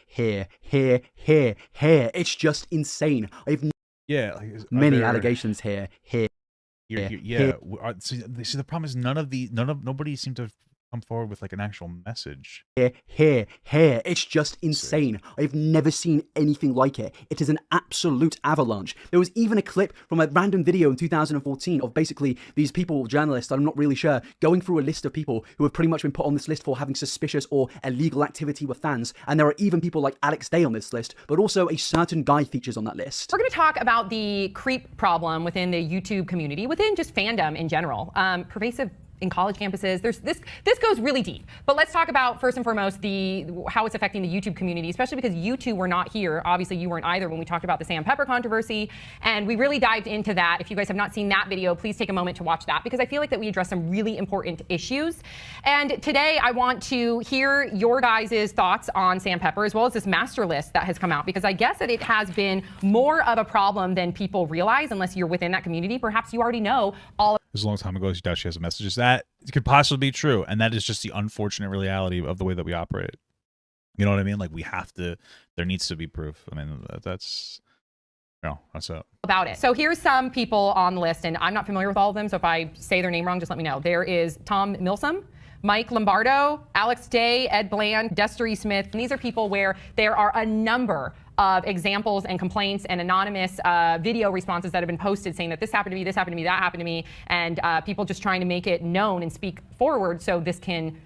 Here. It's just insane. Yeah, like, many allegations here. Yeah. See, the problem is nobody seemed to have come forward with, like, an actual message. Here. It's just insane. I've never seen anything like it. It is an absolute avalanche. There was even a clip from a random video in 2014 of basically these people, journalists, I'm not really sure, going through a list of people who have pretty much been put on this list for having suspicious or illegal activity with fans. And there are even people like Alex Day on this list, but also a certain guy features on that list. We're going to talk about the creep problem within the YouTube community, within just fandom in general. Pervasive in college campuses. This goes really deep. But let's talk about, first and foremost, how it's affecting the YouTube community, especially because you two were not here. Obviously, you weren't either when we talked about the Sam Pepper controversy, and we really dived into that. If you guys have not seen that video, please take a moment to watch that, because I feel like that we address some really important issues. And today, I want to hear your guys' thoughts on Sam Pepper, as well as this master list that has come out, because I guess that it has been more of a problem than people realize, unless you're within that community. Perhaps you already know all. It was a long time ago. She doubts she has a message. That could possibly be true, and that is just the unfortunate reality of the way that we operate. You know what I mean? Like, we have to. There needs to be proof. I mean, that's it. About it. So here's some people on the list, and I'm not familiar with all of them, so if I say their name wrong, just let me know. There is Tom Milsom, Mike Lombardo, Alex Day, Ed Bland, Destery Smith. And these are people where there are a number of examples and complaints and anonymous video responses that have been posted saying that this happened to me, this happened to me, that happened to me, and people just trying to make it known and speak forward so this can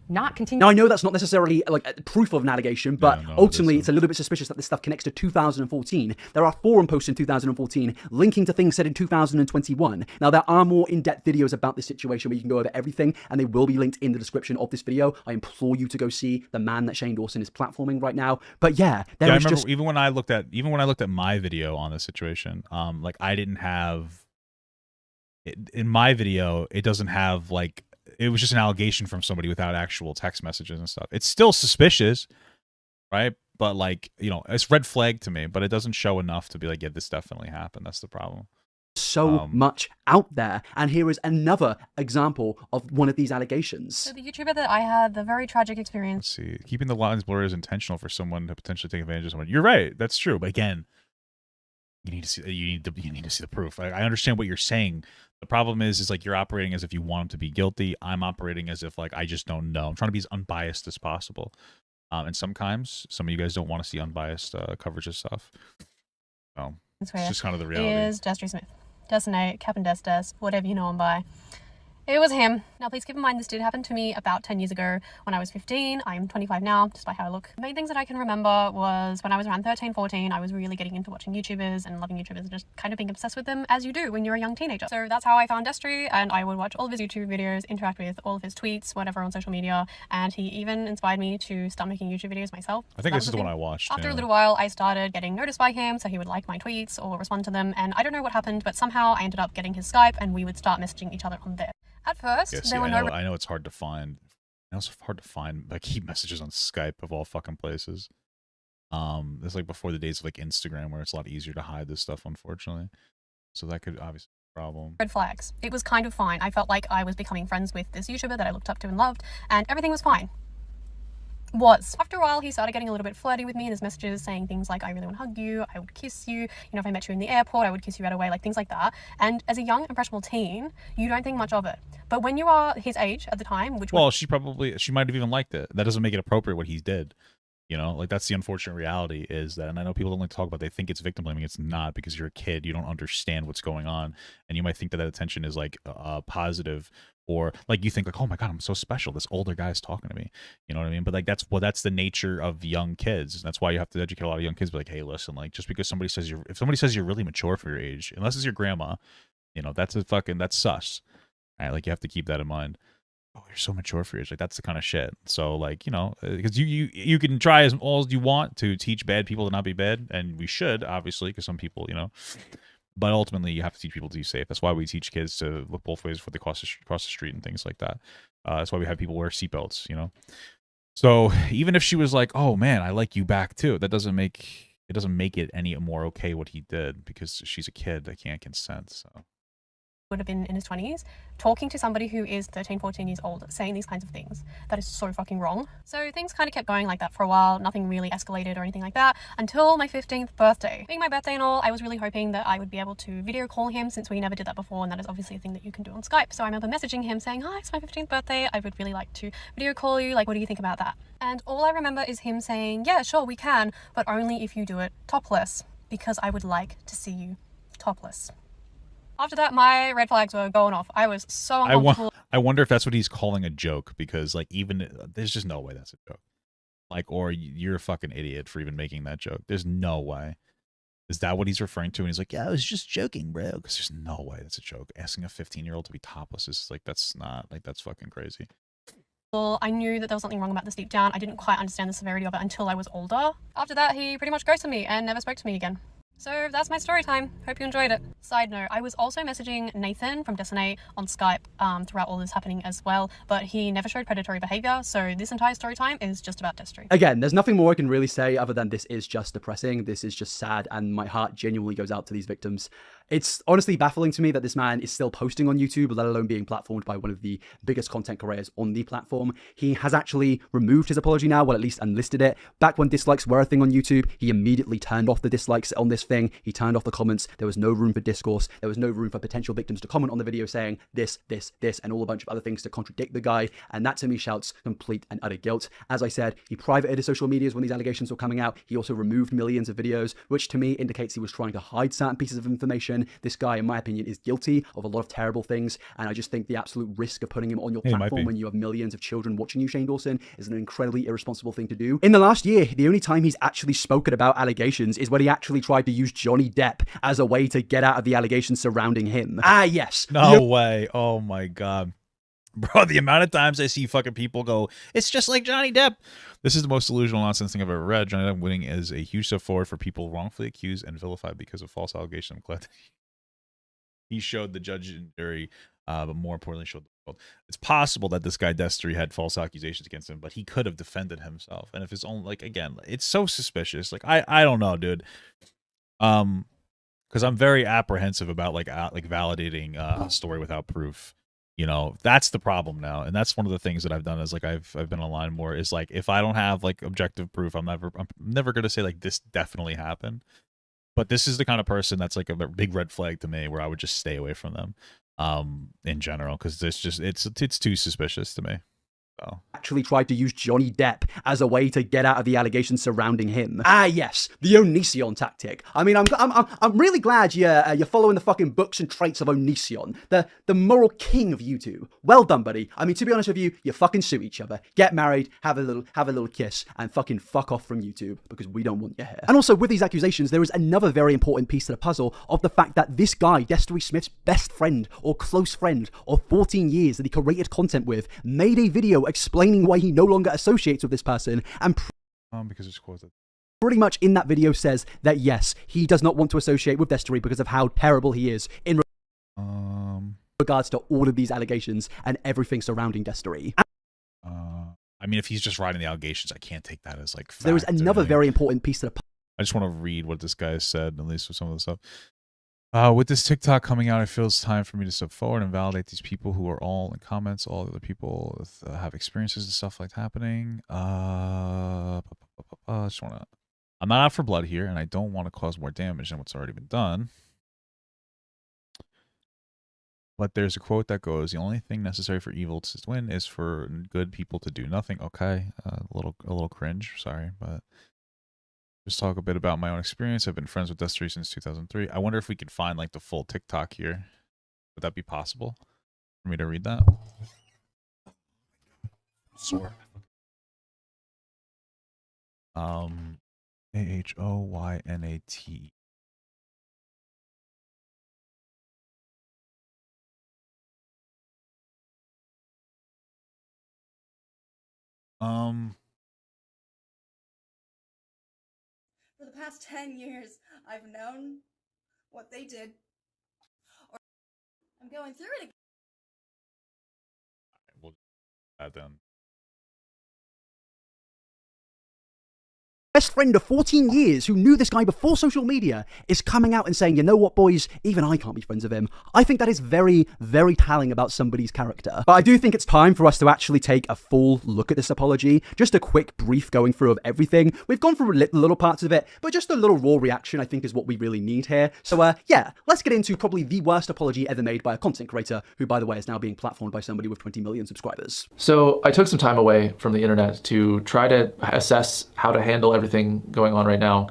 not continue. Now, I know that's not necessarily like proof of an allegation, but Yeah, no, ultimately it's a little bit suspicious that this stuff connects to 2014. There are forum posts in 2014 linking to things said in 2021. Now, there are more in-depth videos about this situation where you can go over everything, and they will be linked in the description of this video. I implore you to go see the man that Shane Dawson is platforming right now. But yeah, I remember even when I looked at my video on this situation, like, I didn't have in my video, it doesn't have, like, it was just an allegation from somebody without actual text messages and stuff. It's still suspicious, right? But, like, you know, it's red flag to me, but it doesn't show enough to be like, yeah, this definitely happened. That's the problem. So much out there. And here is another example of one of these allegations. So the YouTuber that I had the very tragic experience. Let's see. Keeping the lines blurry is intentional for someone to potentially take advantage of someone. You're right. That's true. But again, you need to see the proof. I understand what you're saying. The problem is like, you're operating as if you want him to be guilty. I'm operating as if, like, I just don't know. I'm trying to be as unbiased as possible. And sometimes some of you guys don't want to see unbiased coverage of stuff. So it's just kind of the reality. Is Destery Smith. Destiny, Captain Des, whatever you know him by. It was him. Now, please keep in mind, this did happen to me about 10 years ago when I was 15. I'm 25 now, just by how I look. The main things that I can remember was when I was around 13, 14, I was really getting into watching YouTubers and loving YouTubers and just kind of being obsessed with them, as you do when you're a young teenager. So that's how I found Destery, and I would watch all of his YouTube videos, interact with all of his tweets, whatever, on social media, and he even inspired me to start making YouTube videos myself. I think this is the one I watched. After a little while, I started getting noticed by him, so he would like my tweets or respond to them, and I don't know what happened, but somehow I ended up getting his Skype, and we would start messaging each other on there. At first, there were I know it's hard to find. It's hard to find, like, keep messages on Skype of all fucking places. It's like before the days of, like, Instagram, where it's a lot easier to hide this stuff, unfortunately. So that could obviously be a problem. Red flags. It was kind of fine. I felt like I was becoming friends with this YouTuber that I looked up to and loved, and everything was fine. After a while, he started getting a little bit flirty with me in his messages, saying things like, I really want to hug you, I would kiss you, if I met you in the airport, I would kiss you right away, like things like that. And as a young, impressionable teen, you don't think much of it. But when you are his age at the time, which she might have even liked it. That doesn't make it appropriate what he did. You know, like, that's the unfortunate reality, is that, and I know people don't like to talk about, they think it's victim blaming. It's not, because you're a kid. You don't understand what's going on. And you might think that attention is, like, positive, or, like, you think, like, oh my God, I'm so special. This older guy's talking to me. You know what I mean? But, like, that's the nature of young kids. That's why you have to educate a lot of young kids. Be like, hey, listen, like, just because if somebody says you're really mature for your age, unless it's your grandma, that's that sus. All right, like, you have to keep that in mind. oh, you're so mature for your age. Like, that's the kind of shit. So, like, you know, because you can try as all as you want to teach bad people to not be bad, and we should, obviously, because some people, you know, but ultimately you have to teach people to be safe. That's why we teach kids to look both ways before they cross the street and things like that. That's why we have people wear seatbelts, you know. So even if she was like, oh man, I like you back too, that doesn't make it any more okay what he did, because she's a kid that can't consent. So would have been in his 20s, talking to somebody who is 13, 14 years old, saying these kinds of things. That is so fucking wrong. So things kind of kept going like that for a while. Nothing really escalated or anything like that until my 15th birthday. Being my birthday and all, I was really hoping that I would be able to video call him, since we never did that before, and that is obviously a thing that you can do on Skype. So I remember messaging him saying, hi, it's my 15th birthday. I would really like to video call you. Like, what do you think about that? And all I remember is him saying, yeah, sure, we can, but only if you do it topless, because I would like to see you topless. After that, my red flags were going off. I was so uncomfortable. I wonder if that's what he's calling a joke, because like, even there's just no way that's a joke. Like, or you're a fucking idiot for even making that joke. There's no way. Is that what he's referring to? And he's like, yeah, I was just joking, bro. Because there's no way that's a joke. Asking a 15-year-old to be topless is like, that's not, like, that's fucking crazy. I knew that there was something wrong about this deep down. I didn't quite understand the severity of it until I was older. After that, he pretty much ghosted me and never spoke to me again. So that's my story time. Hope you enjoyed it. Side note, I was also messaging Nathan from Destiny on Skype throughout all this happening as well, but he never showed predatory behavior, so this entire story time is just about Destery. Again, there's nothing more I can really say other than this is just depressing. This is just sad, and my heart genuinely goes out to these victims. It's honestly baffling to me that this man is still posting on YouTube, let alone being platformed by one of the biggest content creators on the platform. He has actually removed his apology now, well, at least unlisted it. Back when dislikes were a thing on YouTube, he immediately turned off the dislikes on this thing. He turned off the comments. There was no room for discourse. There was no room for potential victims to comment on the video saying this, and all a bunch of other things to contradict the guy. And that to me shouts complete and utter guilt. As I said, he privated his social medias when these allegations were coming out. He also removed millions of videos, which to me indicates he was trying to hide certain pieces of information. This guy, in my opinion, is guilty of a lot of terrible things, and I just think the absolute risk of putting him on your platform when you have millions of children watching you, Shane Dawson, is an incredibly irresponsible thing to do. In the last year, the only time he's actually spoken about allegations is when he actually tried to use Johnny Depp as a way to get out of the allegations surrounding him. Ah, yes. No way. Oh my God. Bro, the amount of times I see fucking people go, it's just like Johnny Depp. This is the most delusional nonsense thing I've ever read. Johnny Depp winning is a huge step forward for people wrongfully accused and vilified because of false allegations. I'm glad he showed the judge and jury, but more importantly, showed the world. It's possible that this guy Destery had false accusations against him, but he could have defended himself. And if his own, like, again, it's so suspicious. Like, I don't know, dude. Because I'm very apprehensive about like validating a story without proof. You know, that's the problem now, and that's one of the things that I've done is like I've been online more is like if I don't have like objective proof, I'm never gonna say like this definitely happened. But this is the kind of person that's like a big red flag to me, where I would just stay away from them, in general, because it's too suspicious to me. So. Actually tried to use Johnny Depp as a way to get out of the allegations surrounding him. Ah, yes, the Onision tactic. I mean, I'm really glad you're following the fucking books and traits of Onision, the moral king of YouTube. Well done, buddy. I mean, to be honest with you, you fucking sue each other, get married, have a little kiss, and fucking fuck off from YouTube because we don't want your hair. And also, with these accusations, there is another very important piece to the puzzle of the fact that this guy, Destery Smith's best friend or close friend of 14 years that he created content with, made a video explaining why he no longer associates with this person, and because it's quoted. Pretty much in that video says that yes, he does not want to associate with Destery because of how terrible he is in regards to all of these allegations and everything surrounding Destery. I mean, if he's just writing the allegations, I can't take that as like fact. There is another very important piece to the I just want to read what this guy has said, at least with some of the stuff. With this TikTok coming out, I feel it's time for me to step forward and validate these people who are all in comments. All the other people have experiences and stuff like happening. I just want to. I'm not out for blood here, and I don't want to cause more damage than what's already been done. But there's a quote that goes, "The only thing necessary for evil to win is for good people to do nothing." Okay, a little cringe. Sorry, but. Just talk a bit about my own experience. I've been friends with Destery since 2003. I wonder if we could find like the full TikTok here. Would that be possible for me to read that? Sure. AHOYNAT. For the past 10 years, I've known what they did. Or I'm going through it again. We'll do that then. Best friend of 14 years who knew this guy before social media is coming out and saying, you know what, boys, even I can't be friends with him. I think that is very, very telling about somebody's character. But I do think it's time for us to actually take a full look at this apology. Just a quick brief going through of everything. We've gone through little parts of it, but just a little raw reaction I think is what we really need here. So yeah, let's get into probably the worst apology ever made by a content creator who, by the way, is now being platformed by somebody with 20 million subscribers. So I took some time away from the internet to try to assess how to handle everything going on right now,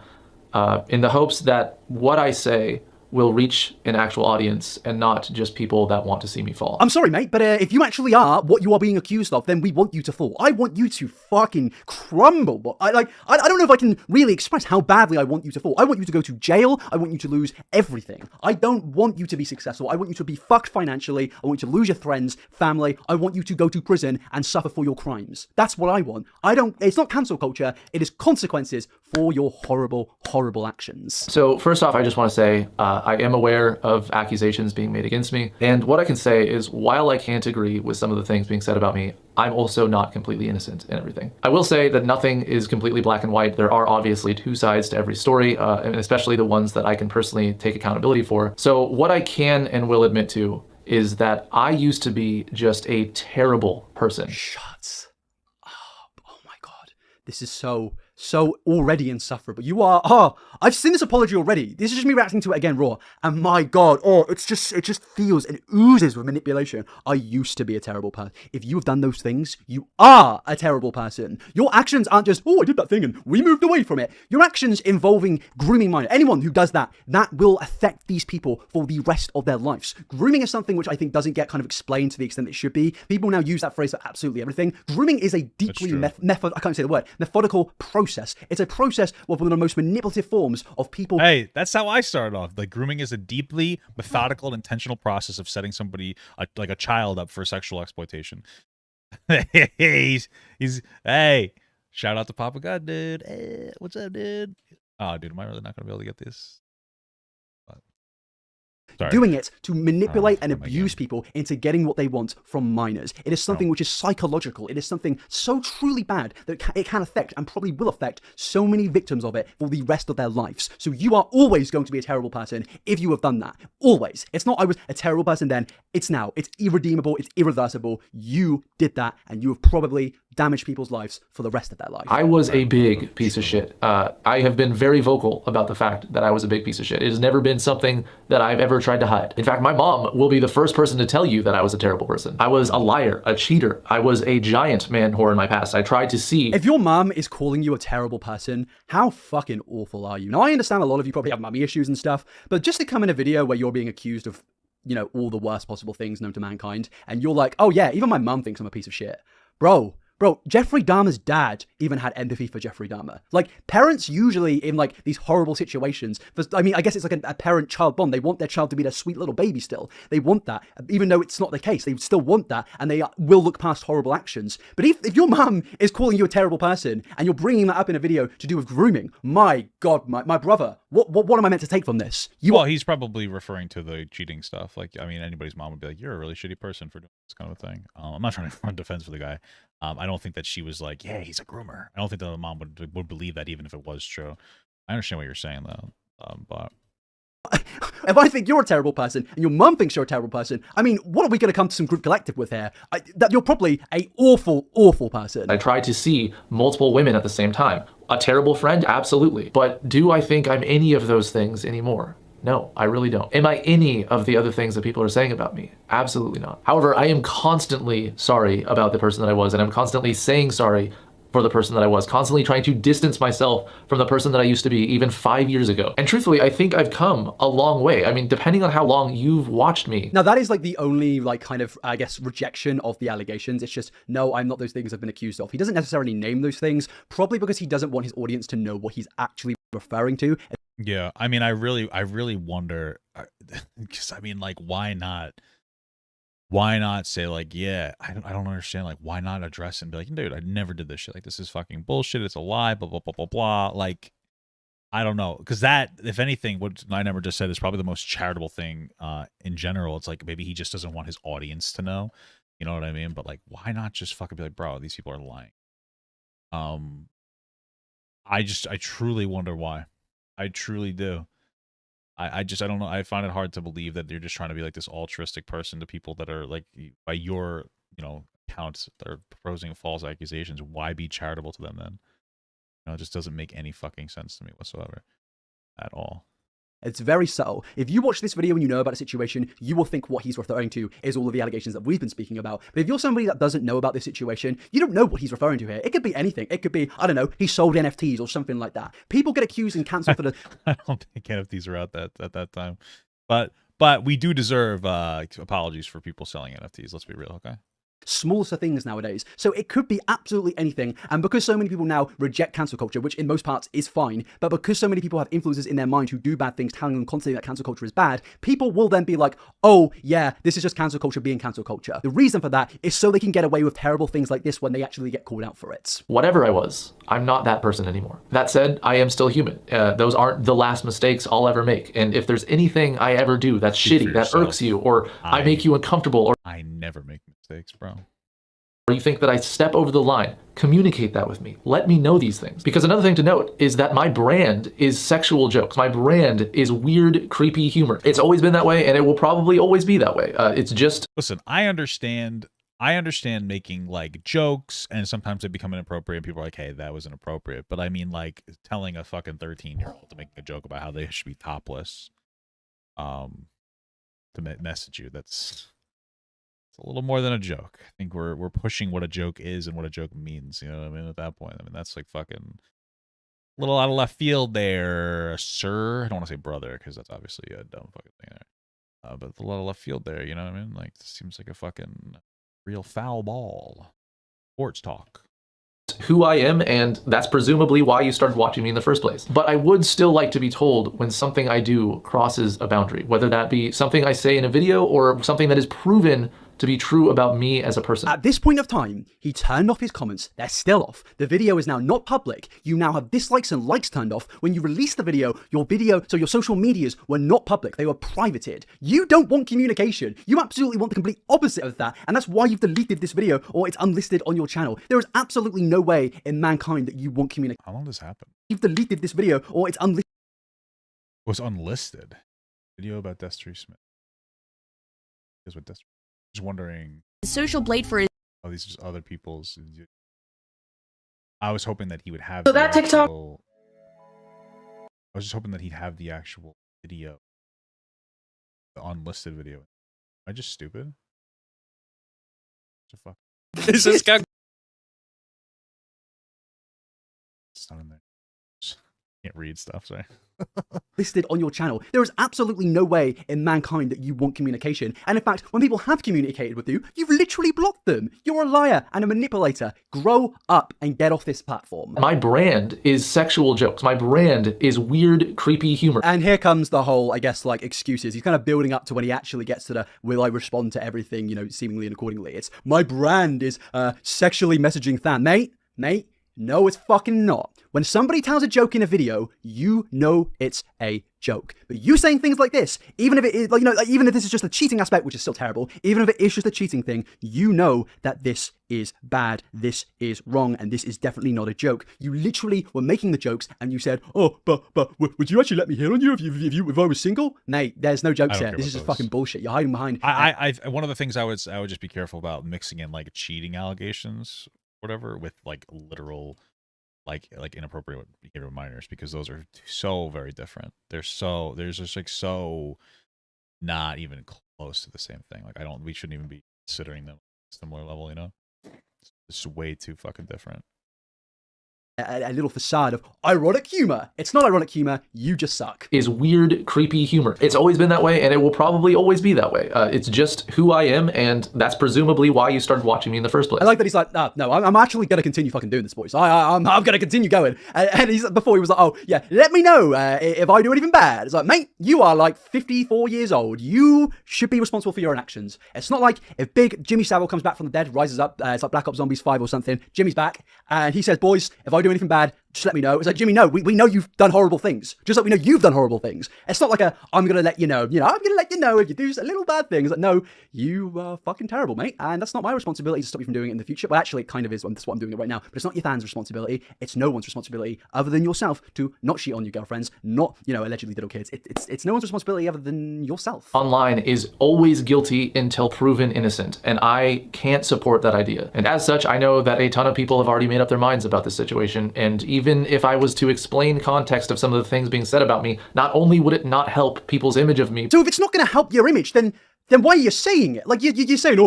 in the hopes that what I say will reach an actual audience and not just people that want to see me fall. I'm sorry, mate, but if you actually are what you are being accused of, then we want you to fall. I want you to fucking crumble. But I don't know if I can really express how badly I want you to fall. I want you to go to jail. I want you to lose everything. I don't want you to be successful. I want you to be fucked financially. I want you to lose your friends, family. I want you to go to prison and suffer for your crimes. That's what I want. It's not cancel culture. It is consequences for your horrible, horrible actions. So first off, I just want to say, I am aware of accusations being made against me. And what I can say is, while I can't agree with some of the things being said about me, I'm also not completely innocent in everything. I will say that nothing is completely black and white. There are obviously two sides to every story, and especially the ones that I can personally take accountability for. So what I can and will admit to is that I used to be just a terrible person. Shuts up. Oh my God. This is so already insufferable. You are, I've seen this apology already. This is just me reacting to it again raw. And my God, it just feels and oozes with manipulation. I used to be a terrible person. If you have done those things, you are a terrible person. Your actions aren't just, I did that thing and we moved away from it. Your actions involving grooming minors, anyone who does that will affect these people for the rest of their lives. Grooming is something which I think doesn't get kind of explained to the extent it should be. People now use that phrase for absolutely everything. Grooming is a deeply methodical process. It's a process of one of the most manipulative forms of people. Hey, that's how I started off. Like, grooming is a deeply methodical and intentional process of setting somebody, like a child, up for sexual exploitation. Hey, shout out to Papa God, dude. Hey, what's up, dude? Oh, dude, am I really not gonna be able to get this? Sorry. Doing it to manipulate and abuse people into getting what they want from minors. It is something which is psychological. It is something so truly bad that it can affect and probably will affect so many victims of it for the rest of their lives. So you are always going to be a terrible person if you have done that. Always. It's not I was a terrible person then. It's now. It's irredeemable. It's irreversible. You did that and you have probably damaged people's lives for the rest of their life. I was a big piece of shit. I have been very vocal about the fact that I was a big piece of shit. It has never been something that I've ever tried to hide. In fact, my mom will be the first person to tell you that I was a terrible person. I was a liar, a cheater. I was a giant man whore in my past. I tried to see. If your mom is calling you a terrible person, how fucking awful are you? Now, I understand a lot of you probably have mommy issues and stuff, but just to come in a video where you're being accused of, all the worst possible things known to mankind, and you're like, oh yeah, even my mom thinks I'm a piece of shit. Bro, Jeffrey Dahmer's dad even had empathy for Jeffrey Dahmer. Like, parents usually in, like, these horrible situations, I guess it's like a parent-child bond. They want their child to be their sweet little baby still. They want that. Even though it's not the case, they still want that, and they will look past horrible actions. But if your mum is calling you a terrible person, and you're bringing that up in a video to do with grooming, my God, my brother, what am I meant to take from this? He's probably referring to the cheating stuff. Like, anybody's mom would be like, you're a really shitty person for doing this kind of thing. I'm not trying to run defense for the guy. I don't think that she was like, yeah, he's a groomer. I don't think the mom would believe that even if it was true. I understand what you're saying, though. But if I think you're a terrible person and your mum thinks you're a terrible person, what are we going to come to some group collective with here? That you're probably a awful, awful person. I tried to see multiple women at the same time. A terrible friend? Absolutely. But do I think I'm any of those things anymore? No, I really don't. Am I any of the other things that people are saying about me? Absolutely not. However, I am constantly sorry about the person that I was, and I'm constantly saying sorry for the person that I was, constantly trying to distance myself from the person that I used to be even 5 years ago. And truthfully, I think I've come a long way. Depending on how long you've watched me. Now, that is like the only rejection of the allegations. It's just, no, I'm not those things I've been accused of. He doesn't necessarily name those things, probably because he doesn't want his audience to know what he's actually referring to. Yeah, I really wonder, because why not? why not say like, yeah, I don't understand, like, why not address it and be like, dude, I never did this shit. Like, this is fucking bullshit. It's a lie. Blah blah blah blah blah. Like, I don't know, because that, if anything, what Nine Never just said is probably the most charitable thing in general. It's like maybe he just doesn't want his audience to know. You know what I mean? But like, why not just fucking be like, bro, these people are lying. I truly wonder why. I truly do. I don't know. I find it hard to believe that you're just trying to be like this altruistic person to people that are like, by your, accounts, that are proposing false accusations. Why be charitable to them then? It just doesn't make any fucking sense to me whatsoever at all. It's very subtle. If you watch this video and you know about a situation, you will think what he's referring to is all of the allegations that we've been speaking about. But if you're somebody that doesn't know about this situation, you don't know what he's referring to here. It could be anything. It could be, I don't know, he sold NFTs or something like that. People get accused and cancelled for the... I don't think NFTs are out at that time. But we do deserve apologies for people selling NFTs. Let's be real, okay? Smallest things nowadays. So it could be absolutely anything. And because so many people now reject cancel culture, which in most parts is fine, but because so many people have influencers in their mind who do bad things, telling them constantly that cancel culture is bad, people will then be like, oh yeah, this is just cancel culture being cancel culture. The reason for that is so they can get away with terrible things like this when they actually get called out for it. Whatever I was, I'm not that person anymore. That said, I am still human. Those aren't the last mistakes I'll ever make. And if there's anything I ever do that's shitty, that irks you, or I make you uncomfortable, or I never make mistakes, bro. Or you think that I step over the line, communicate that with me. Let me know these things. Because another thing to note is that my brand is sexual jokes. My brand is weird, creepy humor. It's always been that way, and it will probably always be that way. It's just... Listen, I understand making like jokes, and sometimes they become inappropriate, and people are like, hey, that was inappropriate. But I mean, like, telling a fucking 13-year-old to make a joke about how they should be topless to message you, that's... It's a little more than a joke. I think we're pushing what a joke is and what a joke means. You know what I mean? At that point, I mean, that's like fucking a little out of left field there, sir. I don't want to say brother because that's obviously a dumb fucking thing there. But a little out of left field there. You know what I mean? Like, this seems like a fucking real foul ball. Sports talk. Who I am, and that's presumably why you started watching me in the first place. But I would still like to be told when something I do crosses a boundary, whether that be something I say in a video or something that is proven to be true about me as a person. At this point of time, he turned off his comments. They're still off. The video is now not public. You now have dislikes and likes turned off. When you released the video, so your social medias were not public. They were privated. You don't want communication. You absolutely want the complete opposite of that. And that's why you've deleted this video or it's unlisted on your channel. There is absolutely no way in mankind that you want communication. How long does this happen? You've deleted this video or it's unlisted. It was unlisted. Video about Destery Smith. Here's what Destery. Just wondering. The social blade for his. Oh, these are just other people's. I was hoping that he would have. So that TikTok. I was just hoping that he'd have the actual video, the unlisted video. Am I just stupid? What the fuck? Is this guy? It's not in there. Can't read stuff. Sorry. Listed on your channel. There is absolutely no way in mankind that you want communication. And in fact, when people have communicated with you, you've literally blocked them. You're a liar and a manipulator. Grow up and get off this platform. My brand is sexual jokes. My brand is weird, creepy humor. And here comes the whole, I guess, like, excuses. He's kind of building up to when he actually gets to the, will I respond to everything, seemingly and accordingly. It's, my brand is sexually messaging Than. Mate, no, it's fucking not. When somebody tells a joke in a video, you know it's a joke. But you saying things like this, even if it is, even if this is just a cheating aspect, which is still terrible, even if it is just a cheating thing, you know that this is bad, this is wrong, and this is definitely not a joke. You literally were making the jokes, and you said, oh, but would you actually let me hit on you if I was single? Mate, there's no jokes here. This is just fucking bullshit. You're hiding behind. One of the things I would just be careful about mixing in like cheating allegations, whatever, with like literal. Like inappropriate behavior with minors, because those are so very different. There's just like so not even close to the same thing. Like we shouldn't even be considering them similar level, It's way too fucking different. a little facade of ironic humor. It's not ironic humor. You just suck. Is weird, creepy humor. It's always been that way, and it will probably always be that way. It's just who I am, and that's presumably why you started watching me in the first place. I like that he's like, no, I'm actually going to continue fucking doing this, boys. I'm going to continue going. And he's before he was like, oh, yeah, let me know if I do anything bad. It's like, mate, you are like 54 years old. You should be responsible for your own actions. It's not like if big Jimmy Savile comes back from the dead, rises up, it's like Black Ops Zombies 5 or something. Jimmy's back, and he says, boys, if I do anything bad, just let me know. It's like, Jimmy, no, we know you've done horrible things. Just like we know you've done horrible things. It's not like I'm going to let you know. I'm going to let you know if you do a little bad thing. It's like, no, you are fucking terrible, mate. And that's not my responsibility to stop you from doing it in the future. Well, actually, it kind of is. That's what I'm doing it right now. But it's not your fans' responsibility. It's no one's responsibility other than yourself to not cheat on your girlfriends, not, allegedly little kids. It's no one's responsibility other than yourself. Online is always guilty until proven innocent, and I can't support that idea. And as such, I know that a ton of people have already made up their minds about this situation, and even if I was to explain context of some of the things being said about me, not only would it not help people's image of me. So if it's not going to help your image, then why are you saying it? Like you're saying,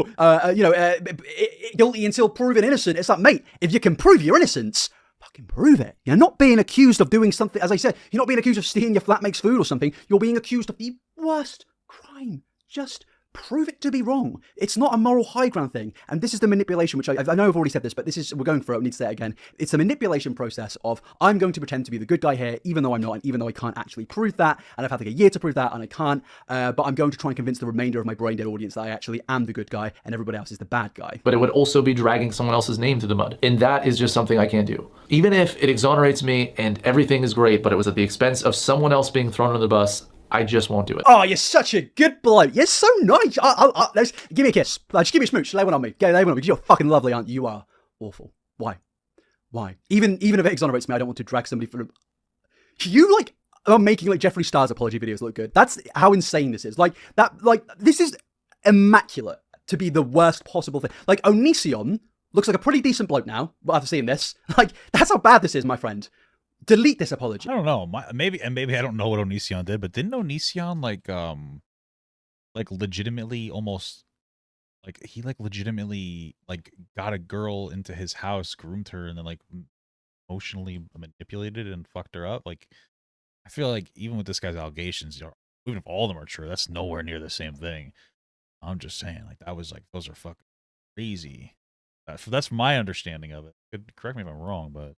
guilty until proven innocent. It's like, mate, if you can prove your innocence, fucking prove it. You're not being accused of doing something. As I said, you're not being accused of stealing your flatmate's food or something. You're being accused of the worst crime. Just prove it to be wrong. It's not a moral high ground thing. And this is the manipulation, which I know I've already said this, but we're going for it. I need to say it again. It's a manipulation process of, I'm going to pretend to be the good guy here, even though I'm not, and even though I can't actually prove that, and I've had like a year to prove that, and I can't, but I'm going to try and convince the remainder of my brain dead audience that I actually am the good guy, and everybody else is the bad guy. But it would also be dragging someone else's name through the mud. And that is just something I can't do. Even if it exonerates me and everything is great, but it was at the expense of someone else being thrown under the bus, I just won't do it. Oh, you're such a good bloke. You're so nice. Give me a kiss. Just give me a smooch. Lay one on me. Lay one on me. Because you're fucking lovely, aren't you? You are awful. Why? Even if it exonerates me, I don't want to drag somebody through. You are making Jeffree Star's apology videos look good. That's how insane this is. This is immaculate to be the worst possible thing. Onision looks like a pretty decent bloke now, after seeing this. That's how bad this is, my friend. Delete this apology. I don't know. Maybe I don't know what Onision did, but didn't Onision legitimately almost he legitimately got a girl into his house, groomed her, and then emotionally manipulated and fucked her up? I feel like even with this guy's allegations, even if all of them are true, that's nowhere near the same thing. I'm just saying, that was those are fucking crazy. That's my understanding of it. Correct me if I'm wrong, but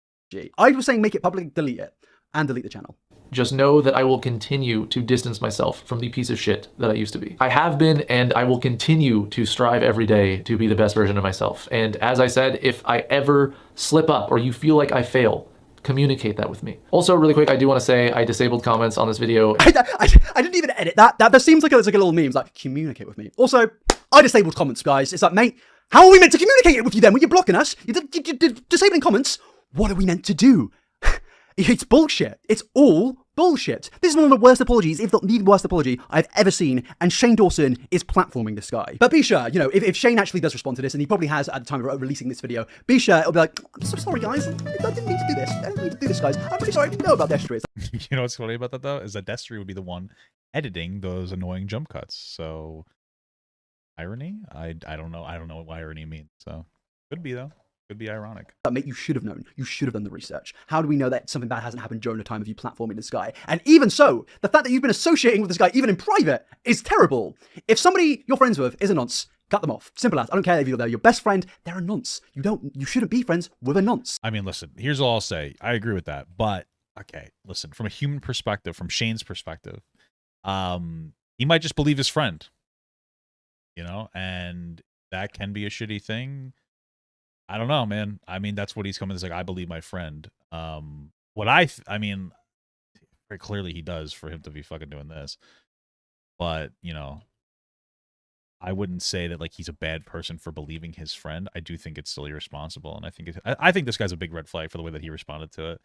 I was saying make it public, delete it, and delete the channel. Just know that I will continue to distance myself from the piece of shit that I used to be. I have been, and I will continue to strive every day to be the best version of myself. And as I said, if I ever slip up or you feel like I fail, communicate that with me. Also, really quick, I do want to say I disabled comments on this video. I didn't even edit that. That seems like it's like a little meme. It's like, communicate with me. Also, I disabled comments, guys. It's like, mate, how are we meant to communicate it with you then? When you're blocking us, you're disabling comments. What are we meant to do? It's bullshit. It's all bullshit. This is one of the worst apologies, if not the worst apology I've ever seen, and Shane Dawson is platforming this guy. But be sure, if Shane actually does respond to this, and he probably has at the time of releasing this video, be sure it'll be like, I'm so sorry, guys. I didn't mean to do this. I didn't mean to do this, guys. I'm really sorry. I didn't know about Destery. You know what's funny about that, though? Is that Destery would be the one editing those annoying jump cuts. So, irony? I don't know. I don't know what irony means. So, could be, though. Could be ironic. Mate, you should have known. You should have done the research. How do we know that something bad hasn't happened during the time of you platforming this guy? And even so, the fact that you've been associating with this guy, even in private, is terrible. If somebody you're friends with is a nonce, cut them off. Simple as. I don't care if they're your best friend, they're a nonce. You shouldn't be friends with a nonce. I mean, listen, here's all I'll say. I agree with that. But, okay, listen, from a human perspective, from Shane's perspective, he might just believe his friend. And that can be a shitty thing. I don't know, man. I mean, that's what he's coming. It's I believe my friend. I mean, very clearly he does for him to be fucking doing this. But, I wouldn't say that he's a bad person for believing his friend. I do think it's still irresponsible, and I think this guy's a big red flag for the way that he responded to it.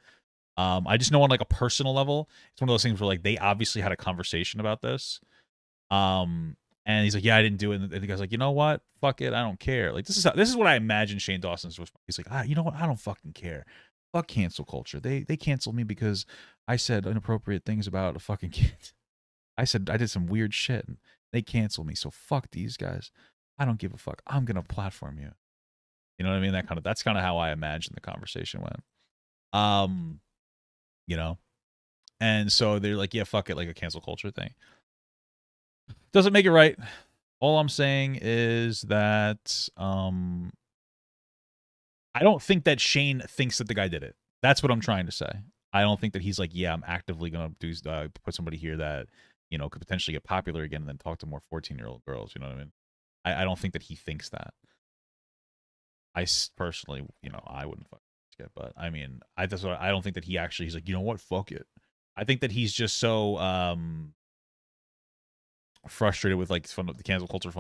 I just know on a personal level, it's one of those things where they obviously had a conversation about this. And he's like, yeah, I didn't do it. And the guy's like, you know what? Fuck it. I don't care. This is what I imagine Shane Dawson's response. He's like, you know what? I don't fucking care. Fuck cancel culture. They canceled me because I said inappropriate things about a fucking kid. I said I did some weird shit and they canceled me. So fuck these guys. I don't give a fuck. I'm going to platform you. You know what I mean? That's kind of how I imagine the conversation went. You know, and so they're like, yeah, fuck it, like a cancel culture thing. Doesn't make it right. All I'm saying is that I don't think that Shane thinks that the guy did it. That's what I'm trying to say. I don't think that he's like, yeah, I'm actively gonna do put somebody here that, you know, could potentially get popular again and then talk to more 14-year-old girls. You know what I mean? I don't think that he thinks that. I personally, you know, I wouldn't fucking risk it, but I mean, I don't think that he actually, he's like, you know what, fuck it. I think that he's just so frustrated with like the cancel culture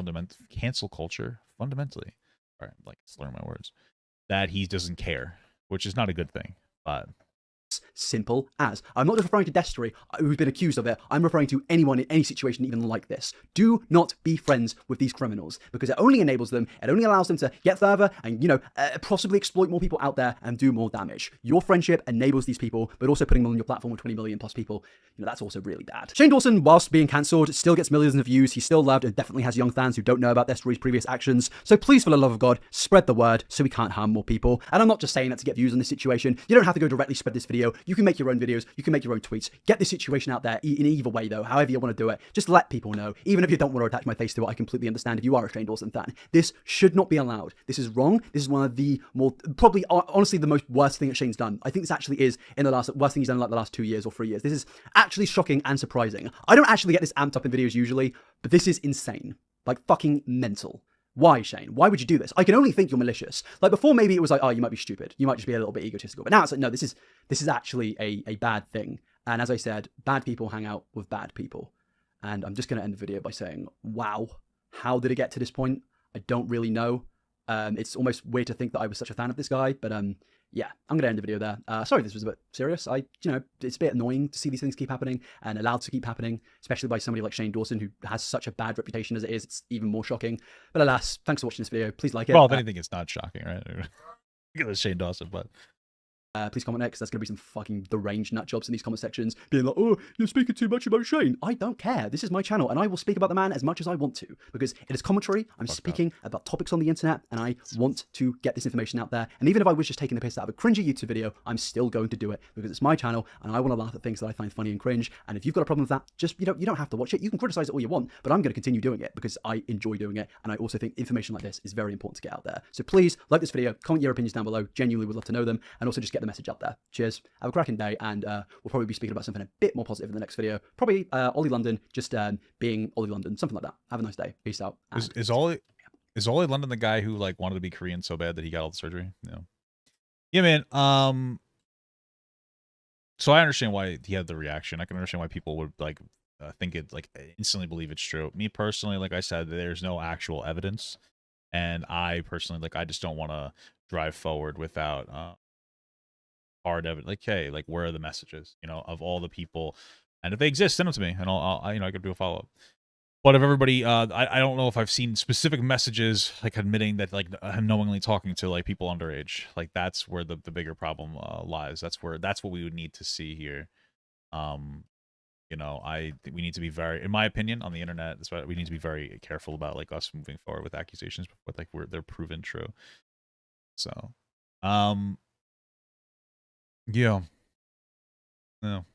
fundamentally. All right, like slurring my words, that he doesn't care, which is not a good thing, but. Simple as. I'm not just referring to Destery, who's been accused of it. I'm referring to anyone in any situation even like this. Do not be friends with these criminals, because it only enables them, it only allows them to get further and, you know, possibly exploit more people out there and do more damage. Your friendship enables these people, but also putting them on your platform with 20 million plus people, you know, that's also really bad. Shane Dawson, whilst being cancelled, still gets millions of views. He's still loved and definitely has young fans who don't know about Destery's previous actions. So please, for the love of God, spread the word so we can't harm more people. And I'm not just saying that to get views on this situation. You don't have to go directly spread this video. You can make your own videos, you can make your own tweets, get this situation out there in either way though, however you want to do it. Just let people know. Even if you don't want to attach my face to it, I completely understand if you are a Shane Dawson fan. This should not be allowed. This is wrong. This is one of the more, probably honestly the most worst thing that Shane's done. I think this actually is in the worst thing he's done in like the last 2 years or 3 years. This is actually shocking and surprising. I don't actually get this amped up in videos usually, but this is insane. Like fucking mental. Why, Shane? Why would you do this? I can only think you're malicious. Like before, maybe it was like, oh, you might be stupid. You might just be a little bit egotistical. But now it's like, no, this is actually a bad thing. And as I said, bad people hang out with bad people. And I'm just going to end the video by saying, wow, how did it get to this point? I don't really know. It's almost weird to think that I was such a fan of this guy, but yeah, I'm going to end the video there. Sorry this was a bit serious. You know, it's a bit annoying to see these things keep happening and allowed to keep happening, especially by somebody like Shane Dawson, who has such a bad reputation as it is. It's even more shocking. But alas, thanks for watching this video. Please like it. Well, if anything, it's not shocking, right? Look at this Shane Dawson, but... Please comment next. There's going to be some fucking deranged nutjobs in these comment sections being like, oh, you're speaking too much about Shane. I don't care. This is my channel and I will speak about the man as much as I want to, because it is commentary. I'm speaking about topics on the internet and I want to get this information out there. And even if I was just taking the piss out of a cringy YouTube video, I'm still going to do it because it's my channel and I want to laugh at things that I find funny and cringe. And if you've got a problem with that, just, you don't have to watch it. You can criticize it all you want, but I'm going to continue doing it because I enjoy doing it. And I also think information like this is very important to get out there. So please like this video, comment your opinions down below. Genuinely would love to know them, and also just get the message out there. Cheers. Have a cracking day, and we'll probably be speaking about something a bit more positive in the next video. Probably Ollie London, just being Ollie London, something like that. Have a nice day. Peace out. Is Ollie London the guy who like wanted to be Korean so bad that he got all the surgery? No. Yeah, man. So I understand why he had the reaction. I can understand why people would like think it, like instantly believe it's true. Me personally, like I said, there's no actual evidence, and I personally, like, I just don't want to drive forward without hard evidence. Like, hey, like, where are the messages, you know, of all the people, and if they exist, send them to me, and I'll you know, I can do a follow-up. But if everybody, I don't know if I've seen specific messages like admitting that, like, I'm knowingly talking to like people underage. Like, that's where the bigger problem lies. That's what we would need to see here. You know, I think we need to be very, in my opinion, on the internet, that's why we need to be very careful about like us moving forward with accusations, with like they're proven true. So, yeah. No.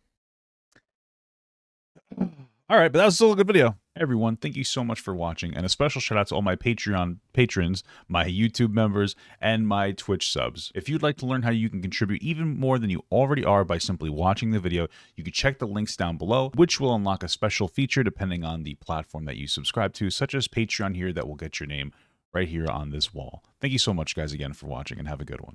All right, but that was still a good video. Everyone, thank you so much for watching, and a special shout out to all my Patreon patrons, my YouTube members, and my Twitch subs. If you'd like to learn how you can contribute even more than you already are by simply watching the video, you can check the links down below, which will unlock a special feature depending on the platform that you subscribe to, such as Patreon here, that will get your name right here on this wall. Thank you so much, guys, again for watching, and have a good one.